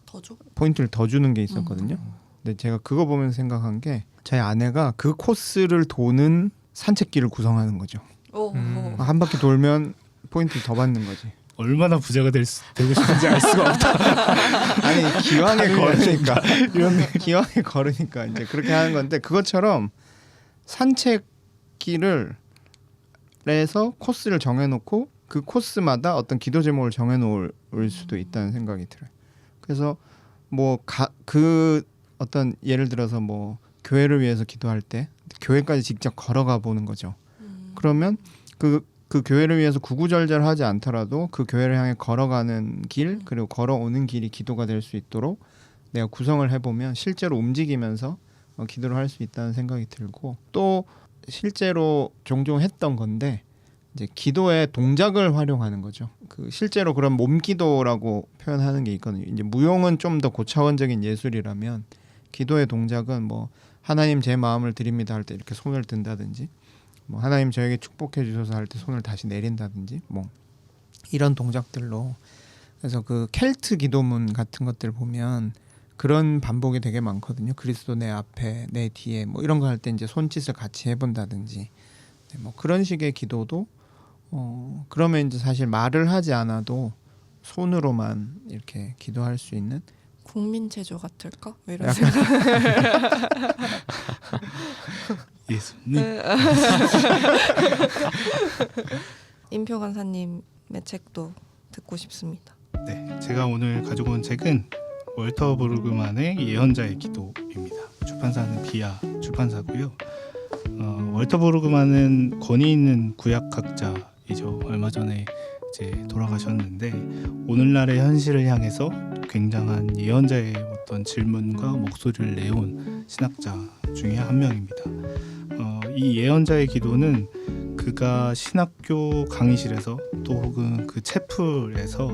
더 줘? 포인트를 더 주는 게 있었거든요. 근데 제가 그거 보면서 생각한 게 저희 아내가 그 코스를 도는 산책길을 구성하는 거죠. 오. 한 바퀴 돌면 포인트를 더 받는 거지. 얼마나 부자가 되고 싶은지 알 수가 없다. 아니 기왕에 걸으니까 기왕에 걸으니까 이제 그렇게 하는 건데 그것처럼 산책길을 해서 코스를 정해놓고 그 코스마다 어떤 기도 제목을 정해놓을 수도 있다는 생각이 들어요. 그래서 뭐 그 어떤 예를 들어서 뭐 교회를 위해서 기도할 때 교회까지 직접 걸어가 보는 거죠. 그러면 그 교회를 위해서 구구절절하지 않더라도 그 교회를 향해 걸어가는 길 그리고 걸어오는 길이 기도가 될 수 있도록 내가 구성을 해보면 실제로 움직이면서 기도를 할 수 있다는 생각이 들고 또 실제로 종종 했던 건데 이제 기도의 동작을 활용하는 거죠. 그 실제로 그런 몸 기도라고 표현하는 게 있거든요. 이제 무용은 좀 더 고차원적인 예술이라면 기도의 동작은 뭐 하나님 제 마음을 드립니다 할 때 이렇게 손을 든다든지 뭐 하나님 저에게 축복해 주셔서 할 때 손을 다시 내린다든지 뭐 이런 동작들로 그래서 그 켈트 기도문 같은 것들 보면 그런 반복이 되게 많거든요. 그리스도 내 앞에 내 뒤에 뭐 이런 거 할 때 이제 손짓을 같이 해본다든지 뭐 그런 식의 기도도 그러면 이제 사실 말을 하지 않아도 손으로만 이렇게 기도할 수 있는 국민 체조 같을까? 뭐 이런 약간 생각. 예수님. 임표 간사님의 책도 듣고 싶습니다. 네, 제가 오늘 가지고 온 책은 월터 브루그만의 예언자의 기도입니다. 출판사는 비아 출판사고요. 월터 브루그만은 권위 있는 구약학자이죠. 얼마 전에 이제 돌아가셨는데 오늘날의 현실을 향해서 굉장한 예언자의 어떤 질문과 목소리를 내온 신학자 중에 한 명입니다. 이 예언자의 기도는 그가 신학교 강의실에서 또 혹은 그 채플에서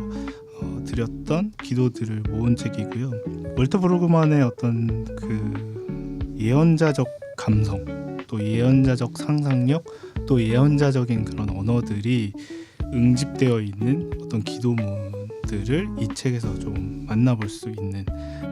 드렸던 기도들을 모은 책이고요. 월터 브루그만의 어떤 그 예언자적 감성, 또 예언자적 상상력, 또 예언자적인 그런 언어들이 응집되어 있는 어떤 기도문들을 이 책에서 좀 만나볼 수 있는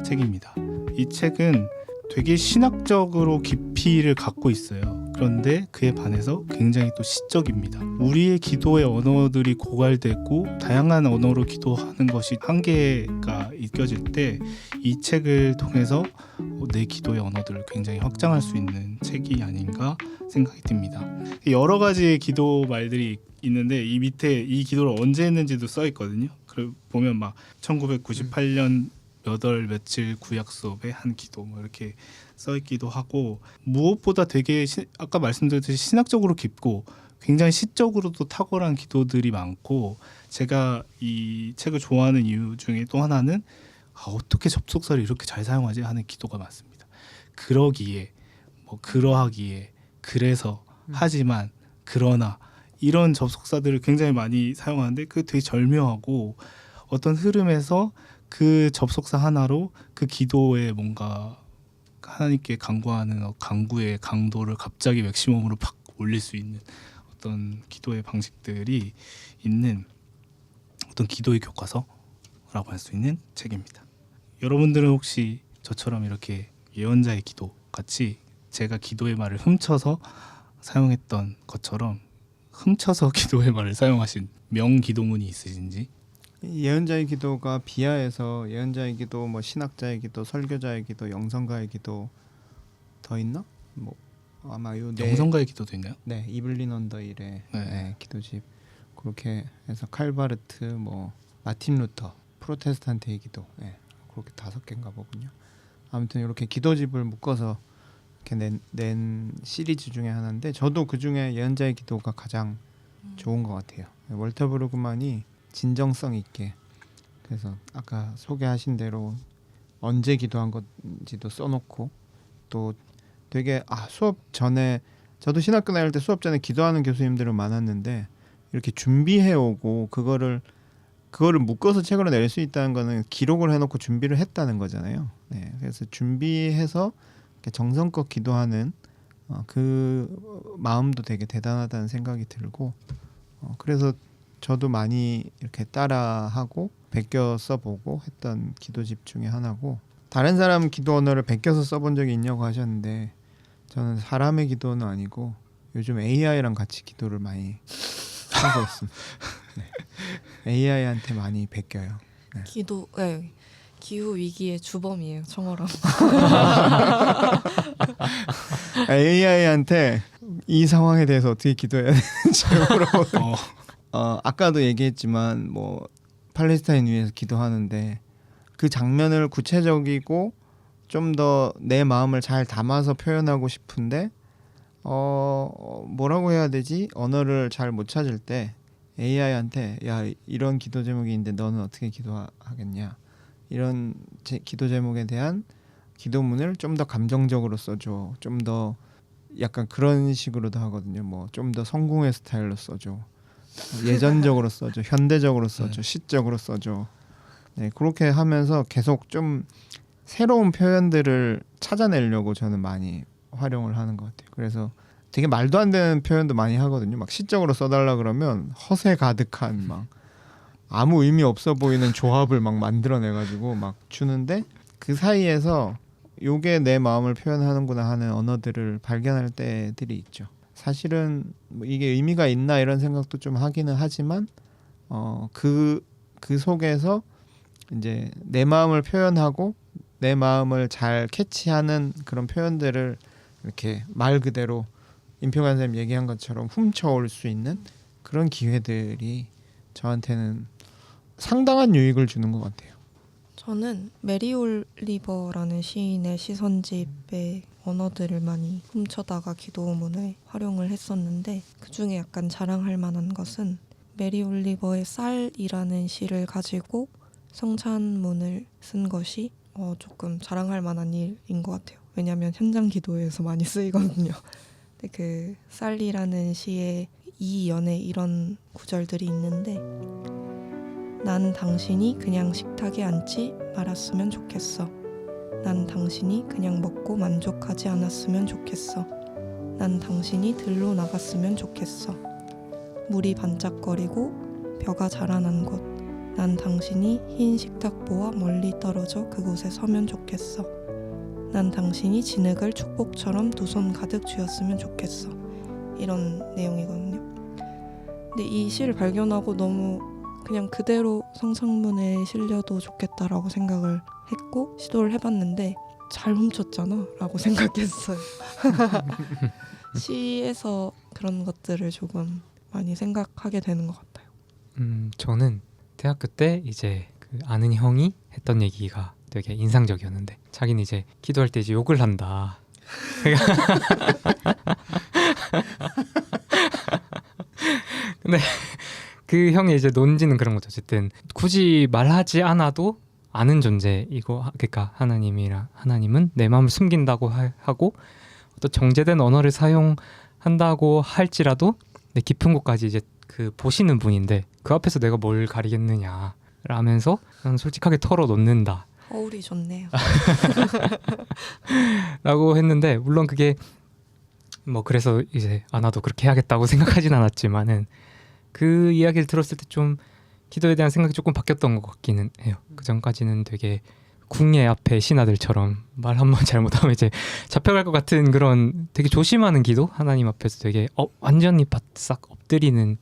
책입니다. 이 책은 되게 신학적으로 깊이를 갖고 있어요. 그런데 그에 반해서 굉장히 또 시적입니다. 우리의 기도의 언어들이 고갈되고 다양한 언어로 기도하는 것이 한계가 느껴질 때 이 책을 통해서 내 기도의 언어들을 굉장히 확장할 수 있는 책이 아닌가 생각이 듭니다. 여러 가지의 기도 말들이 있는데 이 밑에 이 기도를 언제 했는지도 써 있거든요. 보면 막 1998년 몇 월 며칠 구약 수업에 한 기도 뭐 이렇게 써 있기도 하고 무엇보다 되게 아까 말씀드렸듯이 신학적으로 깊고 굉장히 시적으로도 탁월한 기도들이 많고 제가 이 책을 좋아하는 이유 중에 또 하나는 어떻게 접속사를 이렇게 잘 사용하지 하는 기도가 많습니다. 그러기에 뭐 그러하기에 그래서 하지만 그러나 이런 접속사들을 굉장히 많이 사용하는데 그게 되게 절묘하고 어떤 흐름에서 그 접속사 하나로 그 기도에 뭔가 하나님께 간구하는 간구의 강도를 갑자기 맥시멈으로 팍 올릴 수 있는 어떤 기도의 방식들이 있는 어떤 기도의 교과서라고 할 수 있는 책입니다. 여러분들은 혹시 저처럼 이렇게 예언자의 기도 같이 제가 기도의 말을 훔쳐서 사용했던 것처럼 훔쳐서 기도의 말을 사용하신 명기도문이 있으신지? 예언자의 기도가 비하에서 예언자의 기도, 뭐 신학자의 기도, 설교자의 기도, 영성가의 기도 더 있나? 뭐 아마 요 영성가의 기도도 있나요? 네, 이블린 언더 일의 네, 기도집 그렇게 해서 칼바르트, 뭐 마틴 루터, 프로테스탄트의 기도, 네, 그렇게 5개인가 보군요. 아무튼 이렇게 기도집을 묶어서 이렇게 낸 시리즈 중에 하나인데 저도 그 중에 예언자의 기도가 가장 좋은 것 같아요. 월터 브루그만이 진정성 있게 그래서 아까 소개하신 대로 언제 기도한 건지도 써놓고 또 되게 수업 전에 저도 신학교 다닐 때 수업 전에 기도하는 교수님들은 많았는데 이렇게 준비해오고 그거를 묶어서 책으로 낼 수 있다는 거는 기록을 해놓고 준비를 했다는 거잖아요. 네, 그래서 준비해서 이렇게 정성껏 기도하는 그 마음도 되게 대단하다는 생각이 들고 그래서 저도 많이 이렇게 따라하고 베껴 써보고 했던 기도집 중에 하나고, 다른 사람 기도 언어를 베껴서 써본 적이 있냐고 하셨는데 저는 사람의 기도는 아니고 요즘 AI랑 같이 기도를 많이 하고 있습니다. 네. AI한테 많이 베껴요. 네. 기후 위기의 주범이에요. 청어람. AI한테 이 상황에 대해서 어떻게 기도해야 되는지 물어보고 아까도 얘기했지만 뭐 팔레스타인 위해서 기도하는데 그 장면을 구체적이고 좀 더 내 마음을 잘 담아서 표현하고 싶은데 뭐라고 해야 되지? 언어를 잘 못 찾을 때 AI한테 야 이런 기도 제목이 있는데 너는 어떻게 기도하겠냐, 이런 기도 제목에 대한 기도문을 좀 더 감정적으로 써줘, 좀 더 약간 그런 식으로도 하거든요. 뭐 좀 더 성공의 스타일로 써줘, 예전적으로 써줘, 현대적으로 써줘, 시적으로 써줘. 네, 그렇게 하면서 계속 좀 새로운 표현들을 찾아내려고 저는 많이 활용을 하는 것 같아요. 그래서 되게 말도 안 되는 표현도 많이 하거든요. 막 시적으로 써달라 그러면 허세 가득한 막 아무 의미 없어 보이는 조합을 막 만들어내가지고 막 주는데, 그 사이에서 요게 내 마음을 표현하는구나 하는 언어들을 발견할 때들이 있죠. 사실은 뭐 이게 의미가 있나 이런 생각도 좀 하기는 하지만 그 속에서 이제 내 마음을 표현하고 내 마음을 잘 캐치하는 그런 표현들을 이렇게 말 그대로 임평환 선생님 얘기한 것처럼 훔쳐올 수 있는 그런 기회들이 저한테는 상당한 유익을 주는 것 같아요. 저는 메리 올리버라는 시인의 시선집의 언어들을 많이 훔쳐다가 기도문에 활용을 했었는데, 그중에 약간 자랑할 만한 것은 메리 올리버의 쌀이라는 시를 가지고 성찬문을 쓴 것이 조금 자랑할 만한 일인 것 같아요. 왜냐하면 현장 기도에서 많이 쓰이거든요. 근데 그 쌀이라는 시에 이 연에 이런 구절들이 있는데, 난 당신이 그냥 식탁에 앉지 말았으면 좋겠어. 난 당신이 그냥 먹고 만족하지 않았으면 좋겠어. 난 당신이 들로 나갔으면 좋겠어. 물이 반짝거리고 벼가 자라난 곳. 난 당신이 흰 식탁보와 멀리 떨어져 그곳에 서면 좋겠어. 난 당신이 진흙을 축복처럼 두 손 가득 쥐었으면 좋겠어. 이런 내용이거든요. 근데 이 시를 발견하고 너무 그냥 그대로 성창문에 실려도 좋겠다라고 생각을 했고 시도를 해봤는데 잘 훔쳤잖아 라고 생각했어요. 시에서 그런 것들을 조금 많이 생각하게 되는 것 같아요. 저는 대학교 때 이제 그 아는 형이 했던 얘기가 되게 인상적이었는데, 자기는 이제 기도할 때 이제 욕을 한다. 근데 그 형의 이제 논지는 그런 거죠. 어쨌든 굳이 말하지 않아도 아는 존재이고, 그러니까 하나님은 내 마음을 숨긴다고 하고 어떤 정제된 언어를 사용한다고 할지라도 내 깊은 곳까지 이제 그 보시는 분인데 그 앞에서 내가 뭘 가리겠느냐 라면서 그냥 솔직하게 털어놓는다 허울이 좋네요. 라고 했는데, 물론 그게 뭐 그래서 이제 나도 그렇게 해야겠다고 생각하진 않았지만은 그 이야기를 들었을 때 좀 기도에 대한 생각이 조금 바뀌었던 것 같기는 해요. 그 전까지는 되게 궁예 앞에 신하들처럼 말 한 번 잘못하면 이제 잡혀갈 것 같은 그런 되게 조심하는 기도, 하나님 앞에서 되게 완전히 바싹 엎드리는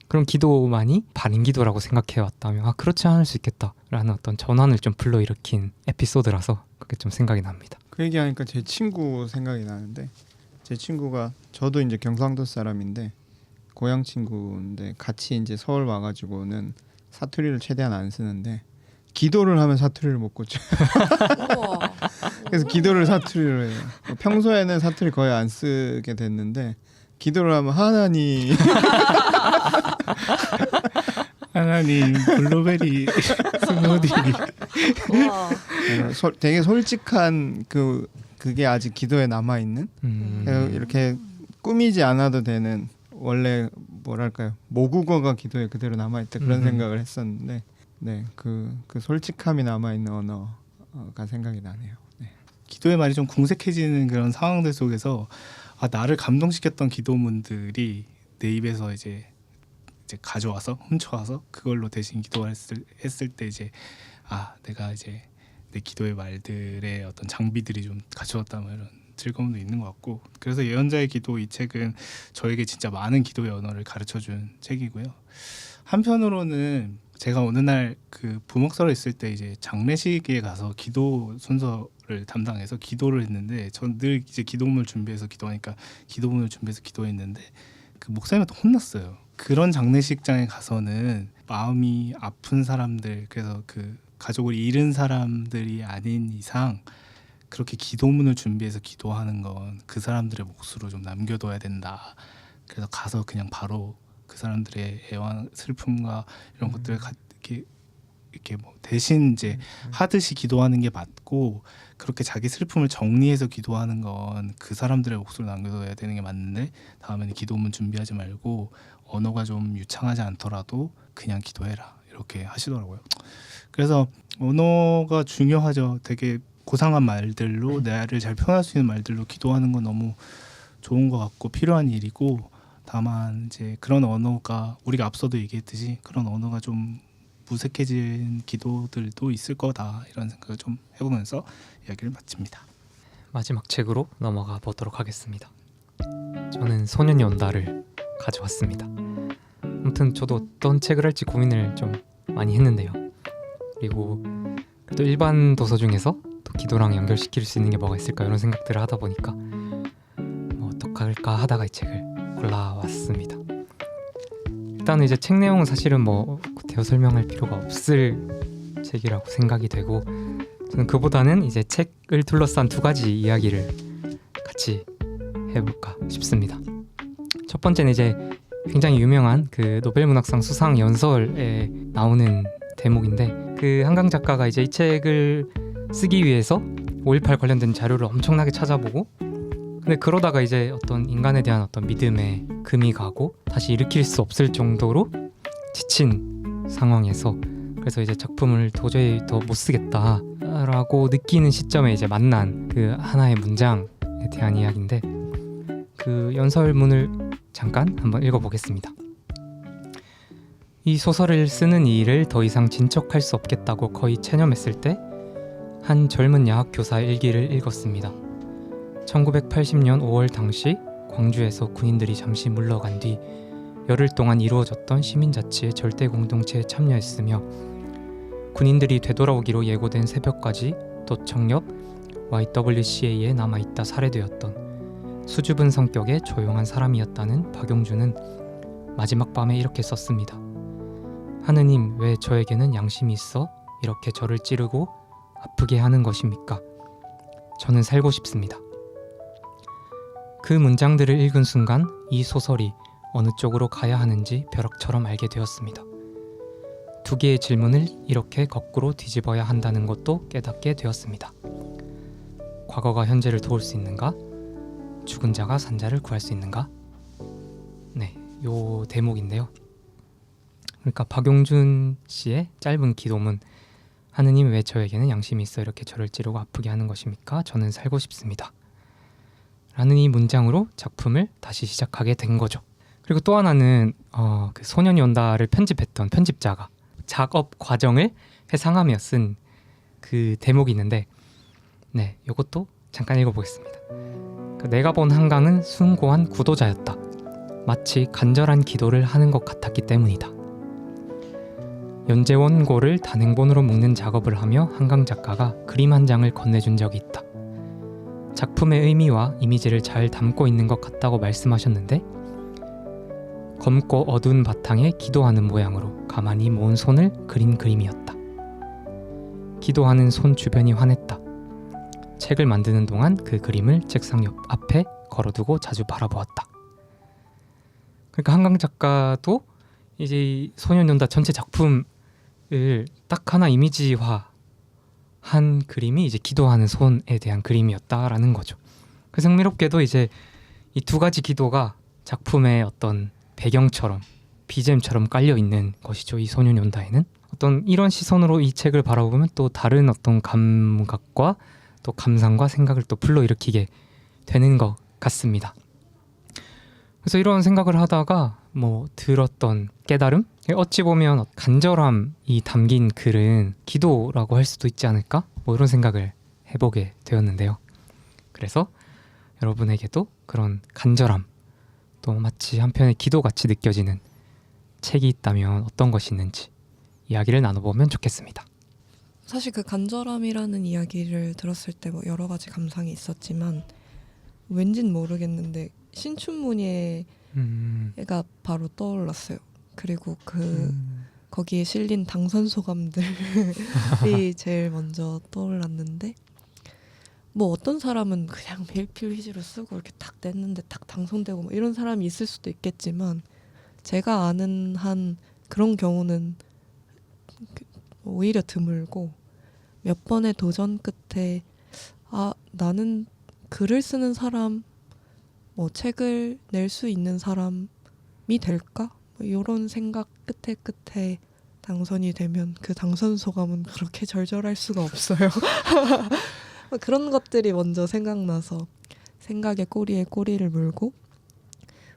그런 기도만이 반인 기도라고 생각해 왔다면 그렇지 않을 수 있겠다라는 어떤 전환을 좀 불러일으킨 에피소드라서 그게 좀 생각이 납니다. 그 얘기하니까 제 친구 생각이 나는데, 제 친구가 저도 이제 경상도 사람인데 고향 친구인데 같이 이제 서울 와가지고는 사투리를 최대한 안 쓰는데 기도를 하면 사투리를 못 고쳐요. 그래서 기도를 사투리로 해요. 평소에는 사투리 거의 안 쓰게 됐는데 기도를 하면 하나님 블루베리 스무디. 되게 솔직한 그게 아직 기도에 남아 있는. 이렇게 꾸미지 않아도 되는, 원래 뭐랄까요, 모국어가 기도에 그대로 남아 있다 그런 생각을 했었는데, 네, 그 솔직함이 남아 있는 언어가 생각이 나네요. 네. 기도의 말이 좀 궁색해지는 그런 상황들 속에서 나를 감동시켰던 기도문들이 내 입에서 이제 이제 가져와서 훔쳐와서 그걸로 대신 했을 때 이제 내가 이제 내 기도의 말들의 어떤 장비들이 좀 갖추었다면 이런 즐거움도 있는 것 같고, 그래서 예언자의 기도 이 책은 저에게 진짜 많은 기도의 언어를 가르쳐준 책이고요. 한편으로는 제가 어느 날 그 부목설에 있을 때 이제 장례식에 가서 기도 순서를 담당해서 기도를 했는데, 전 늘 이제 기도문을 준비해서 기도하니까 기도문을 준비해서 기도했는데 그 목사님한테 혼났어요. 그런 장례식장에 가서는 마음이 아픈 사람들, 그래서 그 가족을 잃은 사람들이 아닌 이상 그렇게 기도문을 준비해서 기도하는 건 그 사람들의 몫으로 좀 남겨둬야 된다. 그래서 가서 그냥 바로 그 사람들의 애환, 슬픔과 이런 것들을 이렇게 뭐 대신 이제 하듯이 기도하는 게 맞고, 그렇게 자기 슬픔을 정리해서 기도하는 건 그 사람들의 몫으로 남겨둬야 되는 게 맞는데, 다음에는 기도문 준비하지 말고 언어가 좀 유창하지 않더라도 그냥 기도해라, 이렇게 하시더라고요. 그래서 언어가 중요하죠. 되게 고상한 말들로 나를 잘 표현할 수 있는 말들로 기도하는 건 너무 좋은 것 같고 필요한 일이고, 다만 이제 그런 언어가 우리가 앞서도 얘기했듯이 그런 언어가 좀 무색해진 기도들도 있을 거다, 이런 생각을 좀 해보면서 이야기를 마칩니다. 마지막 책으로 넘어가 보도록 하겠습니다. 저는 소년이 온다를 가져왔습니다. 아무튼 저도 어떤 책을 할지 고민을 좀 많이 했는데요. 그리고 또 일반 도서 중에서 또 기도랑 연결시킬 수 있는 게 뭐가 있을까, 이런 생각들을 하다 보니까 뭐 어떡할까 하다가 이 책을 골라왔습니다. 일단은 이제 책 내용은 사실은 뭐 대어 설명할 필요가 없을 책이라고 생각이 되고, 저는 그보다는 이제 책을 둘러싼 두 가지 이야기를 같이 해볼까 싶습니다. 첫 번째는 이제 굉장히 유명한 그 노벨문학상 수상 연설에 나오는 대목인데, 그 한강 작가가 이제 이 책을 쓰기 위해서 5.18 관련된 자료를 엄청나게 찾아보고, 근데 그러다가 이제 어떤 인간에 대한 어떤 믿음에 금이 가고 다시 일으킬 수 없을 정도로 지친 상황에서, 그래서 이제 작품을 도저히 더 못 쓰겠다라고 느끼는 시점에 이제 만난 그 하나의 문장에 대한 이야기인데, 그 연설문을 잠깐 한번 읽어보겠습니다. 이 소설을 쓰는 일을 더 이상 진척할 수 없겠다고 거의 체념했을 때 한 젊은 야학 교사의 일기를 읽었습니다. 1980년 5월 당시 광주에서 군인들이 잠시 물러간 뒤 열흘 동안 이루어졌던 시민자치의 절대 공동체에 참여했으며, 군인들이 되돌아오기로 예고된 새벽까지 도청 옆 YWCA에 남아있다 살해되었던 수줍은 성격의 조용한 사람이었다는 박용준은 마지막 밤에 이렇게 썼습니다. 하느님, 왜 저에게는 양심이 있어 이렇게 저를 찌르고 아프게 하는 것입니까? 저는 살고 싶습니다. 그 문장들을 읽은 순간 이 소설이 어느 쪽으로 가야 하는지 벼락처럼 알게 되었습니다. 두 개의 질문을 이렇게 거꾸로 뒤집어야 한다는 것도 깨닫게 되었습니다. 과거가 현재를 도울 수 있는가? 죽은 자가 산 자를 구할 수 있는가? 네, 요 대목인데요. 그러니까 박용준 씨의 짧은 기도문, 하느님, 왜 저에게는 양심이 있어 이렇게 저를 찌르고 아프게 하는 것입니까? 저는 살고 싶습니다. 라는 이 문장으로 작품을 다시 시작하게 된 거죠. 그리고 또 하나는 그 소년이 온다를 편집했던 편집자가 작업 과정을 회상하며 쓴 그 대목이 있는데, 네, 이것도 잠깐 읽어보겠습니다. 내가 본 한강은 숭고한 구도자였다. 마치 간절한 기도를 하는 것 같았기 때문이다. 연재원고를 단행본으로 묶는 작업을 하며 한강 작가가 그림 한 장을 건네준 적이 있다. 작품의 의미와 이미지를 잘 담고 있는 것 같다고 말씀하셨는데, 검고 어두운 바탕에 기도하는 모양으로 가만히 모은 손을 그린 그림이었다. 기도하는 손 주변이 환했다. 책을 만드는 동안 그 그림을 책상 옆 앞에 걸어두고 자주 바라보았다. 그러니까 한강 작가도 이제 소년이 온다 전체 작품을 딱 하나 이미지화 한 그림이 이제 기도하는 손에 대한 그림이었다라는 거죠. 그 흥미롭게도 이제 이 두 가지 기도가 작품의 어떤 배경처럼 BGM처럼 깔려 있는 것이죠. 이 소년이 온다에는 어떤 이런 시선으로 이 책을 바라보면 또 다른 어떤 감각과 또 감상과 생각을 또 불러일으키게 되는 것 같습니다. 그래서 이런 생각을 하다가 뭐 들었던 깨달음? 어찌 보면 간절함이 담긴 글은 기도라고 할 수도 있지 않을까? 뭐 이런 생각을 해보게 되었는데요. 그래서 여러분에게도 그런 간절함, 또 마치 한편의 기도같이 느껴지는 책이 있다면 어떤 것이 있는지 이야기를 나눠보면 좋겠습니다. 사실 그 간절함이라는 이야기를 들었을 때 뭐 여러 가지 감상이 있었지만 왠진 모르겠는데 신춘문예가 바로 떠올랐어요. 그리고 거기에 실린 당선 소감들이 제일 먼저 떠올랐는데 뭐 어떤 사람은 그냥 메일필 휘지로 쓰고 이렇게 탁 냈는데 탁 당선되고 뭐 이런 사람이 있을 수도 있겠지만 제가 아는 한 그런 경우는 오히려 드물고 몇 번의 도전 끝에 나는 글을 쓰는 사람, 뭐 책을 낼 수 있는 사람이 될까? 뭐 이런 생각 끝에 당선이 되면 그 당선 소감은 그렇게 절절할 수가 없어요. 그런 것들이 먼저 생각나서 생각의 꼬리에 꼬리를 물고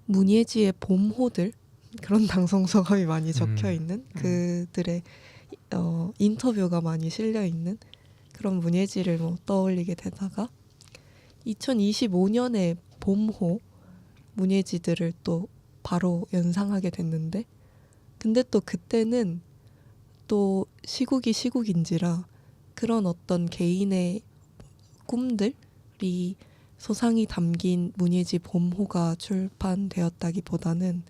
문예지의 봄호들 그런 당선 소감이 많이 적혀 있는 그들의 인터뷰가 많이 실려 있는 그런 문예지를 뭐 떠올리게 되다가 2025년에 봄호 문예지들을 또 바로 연상하게 됐는데 근데 또 그때는 또 시국이 시국인지라 그런 어떤 개인의 꿈들이 소상히 담긴 문예지 봄호가 출판되었다기보다는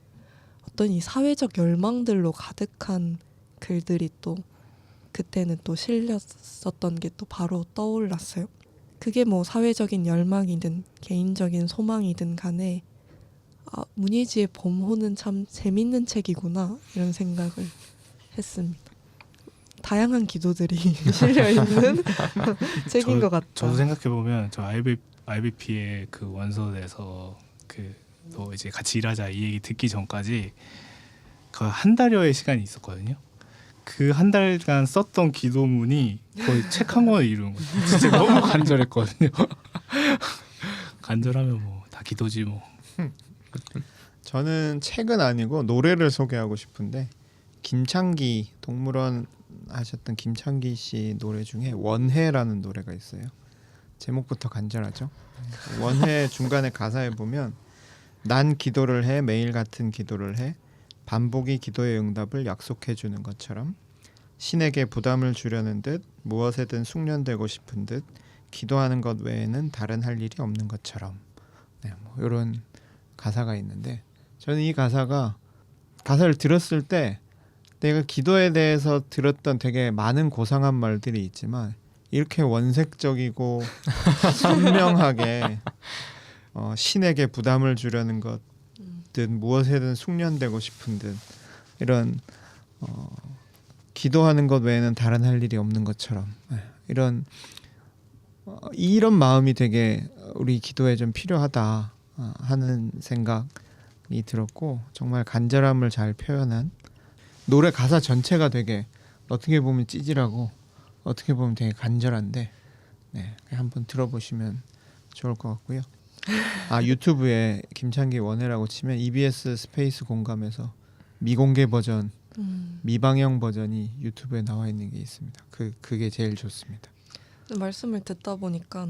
어떤 이 사회적 열망들로 가득한 글들이 또 그때는 또 실렸었던 게 또 바로 떠올랐어요. 그게 뭐 사회적인 열망이든 개인적인 소망이든 간에 문예지의 봄호는 참 재밌는 책이구나 이런 생각을 했습니다. 다양한 기도들이 실려있는 책인 것 같다. 저도 생각해보면 저 IBP의 그 원서에서 또 이제 같이 일하자 이 얘기 듣기 전까지 그 한 달여의 시간이 있었거든요. 그 한 달간 썼던 기도문이 거의 책 한 권을 이루는 거예요. 진짜 너무 간절했거든요. 간절하면 뭐 다 기도지 뭐. 저는 책은 아니고 노래를 소개하고 싶은데 김창기 동물원 하셨던 김창기 씨 노래 중에 원해라는 노래가 있어요. 제목부터 간절하죠. 원해 중간에 가사에 보면 난 기도를 해 매일 같은 기도를 해 반복이 기도의 응답을 약속해 주는 것처럼 신에게 부담을 주려는 듯 무엇에든 숙련되고 싶은 듯 기도하는 것 외에는 다른 할 일이 없는 것처럼 뭐 이런 가사가 있는데 저는 이 가사를 들었을 때 내가 기도에 대해서 들었던 되게 많은 고상한 말들이 있지만 이렇게 원색적이고 선명하게 신에게 부담을 주려는 것 듯 무엇에든 숙련되고 싶은 듯 이런 기도하는 것 외에는 다른 할 일이 없는 것처럼 이런 마음이 되게 우리 기도에 좀 필요하다 하는 생각이 들었고 정말 간절함을 잘 표현한 노래 가사 전체가 되게 어떻게 보면 찌질하고 어떻게 보면 되게 간절한데 한번 들어보시면 좋을 것 같고요. 유튜브에 김창기 원해라고 치면 EBS 스페이스 공감에서 미공개 버전, 미방영 버전이 유튜브에 나와 있는 게 있습니다. 그게 제일 좋습니다. 말씀을 듣다 보니까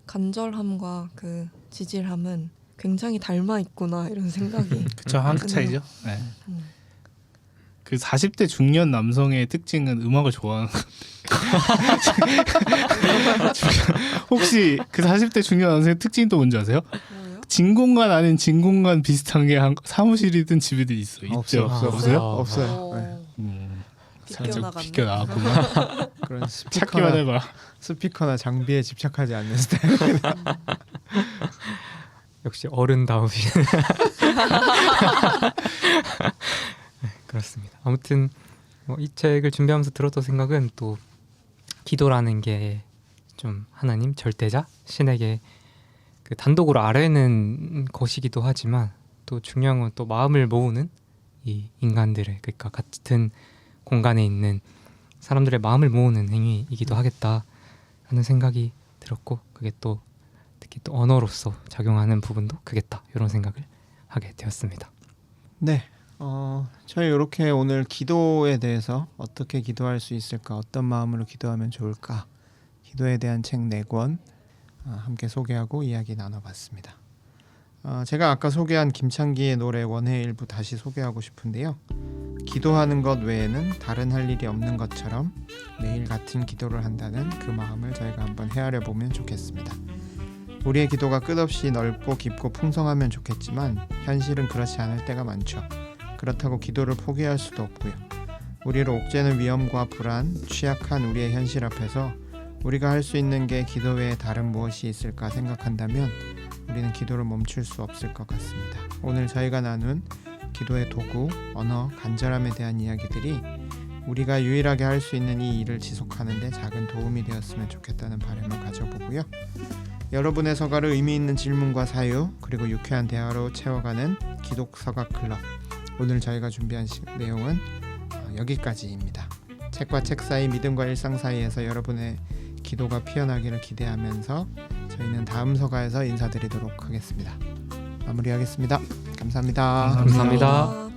간절함과 그 지질함은 굉장히 닮아 있구나 이런 생각이. 그쵸, 한끗 차이죠. 네. 그 40대 중년 남성의 특징은 음악을 좋아하는 건데 혹시 그 40대 중년 남성의 특징이 또 뭔지 아세요? 뭐요? 진공관 아닌 진공관 비슷한 게 사무실이든 집이든 있어. 있죠? 없어요? 없어요. 살짝 비껴나갔네. 비껴 나갔구나. 그런 찾기만 해봐. 스피커나 장비에 집착하지 않는 스타일. 역시 어른다우신 그렇습니다. 아무튼 이 책을 준비하면서 들었던 생각은 또 기도라는 게 좀 하나님 절대자 신에게 그 단독으로 아뢰는 것이기도 하지만 또 중요한 건 또 마음을 모으는 이 인간들의 그러니까 같은 공간에 있는 사람들의 마음을 모으는 행위이기도 하겠다 하는 생각이 들었고 그게 또 특히 또 언어로서 작용하는 부분도 크겠다 이런 생각을 하게 되었습니다. 네, 저희 이렇게 오늘 기도에 대해서 어떻게 기도할 수 있을까, 어떤 마음으로 기도하면 좋을까, 기도에 대한 책 4권 함께 소개하고 이야기 나눠봤습니다. 제가 아까 소개한 김창기의 노래 원의 일부 다시 소개하고 싶은데요. 기도하는 것 외에는 다른 할 일이 없는 것처럼 매일 같은 기도를 한다는 그 마음을 저희가 한번 헤아려 보면 좋겠습니다. 우리의 기도가 끝없이 넓고 깊고 풍성하면 좋겠지만 현실은 그렇지 않을 때가 많죠. 그렇다고 기도를 포기할 수도 없고요. 우리를 옥죄는 위험과 불안, 취약한 우리의 현실 앞에서 우리가 할 수 있는 게 기도 외에 다른 무엇이 있을까 생각한다면 우리는 기도를 멈출 수 없을 것 같습니다. 오늘 저희가 나눈 기도의 도구, 언어, 간절함에 대한 이야기들이 우리가 유일하게 할 수 있는 이 일을 지속하는 데 작은 도움이 되었으면 좋겠다는 바람을 가져보고요. 여러분의 서가를 의미 있는 질문과 사유, 그리고 유쾌한 대화로 채워가는 기독서가 클럽. 오늘 저희가 준비한 내용은 여기까지입니다. 책과 책 사이, 믿음과 일상 사이에서 여러분의 기도가 피어나기를 기대하면서 저희는 다음 서가에서 인사드리도록 하겠습니다. 마무리하겠습니다. 감사합니다. 감사합니다. 감사합니다.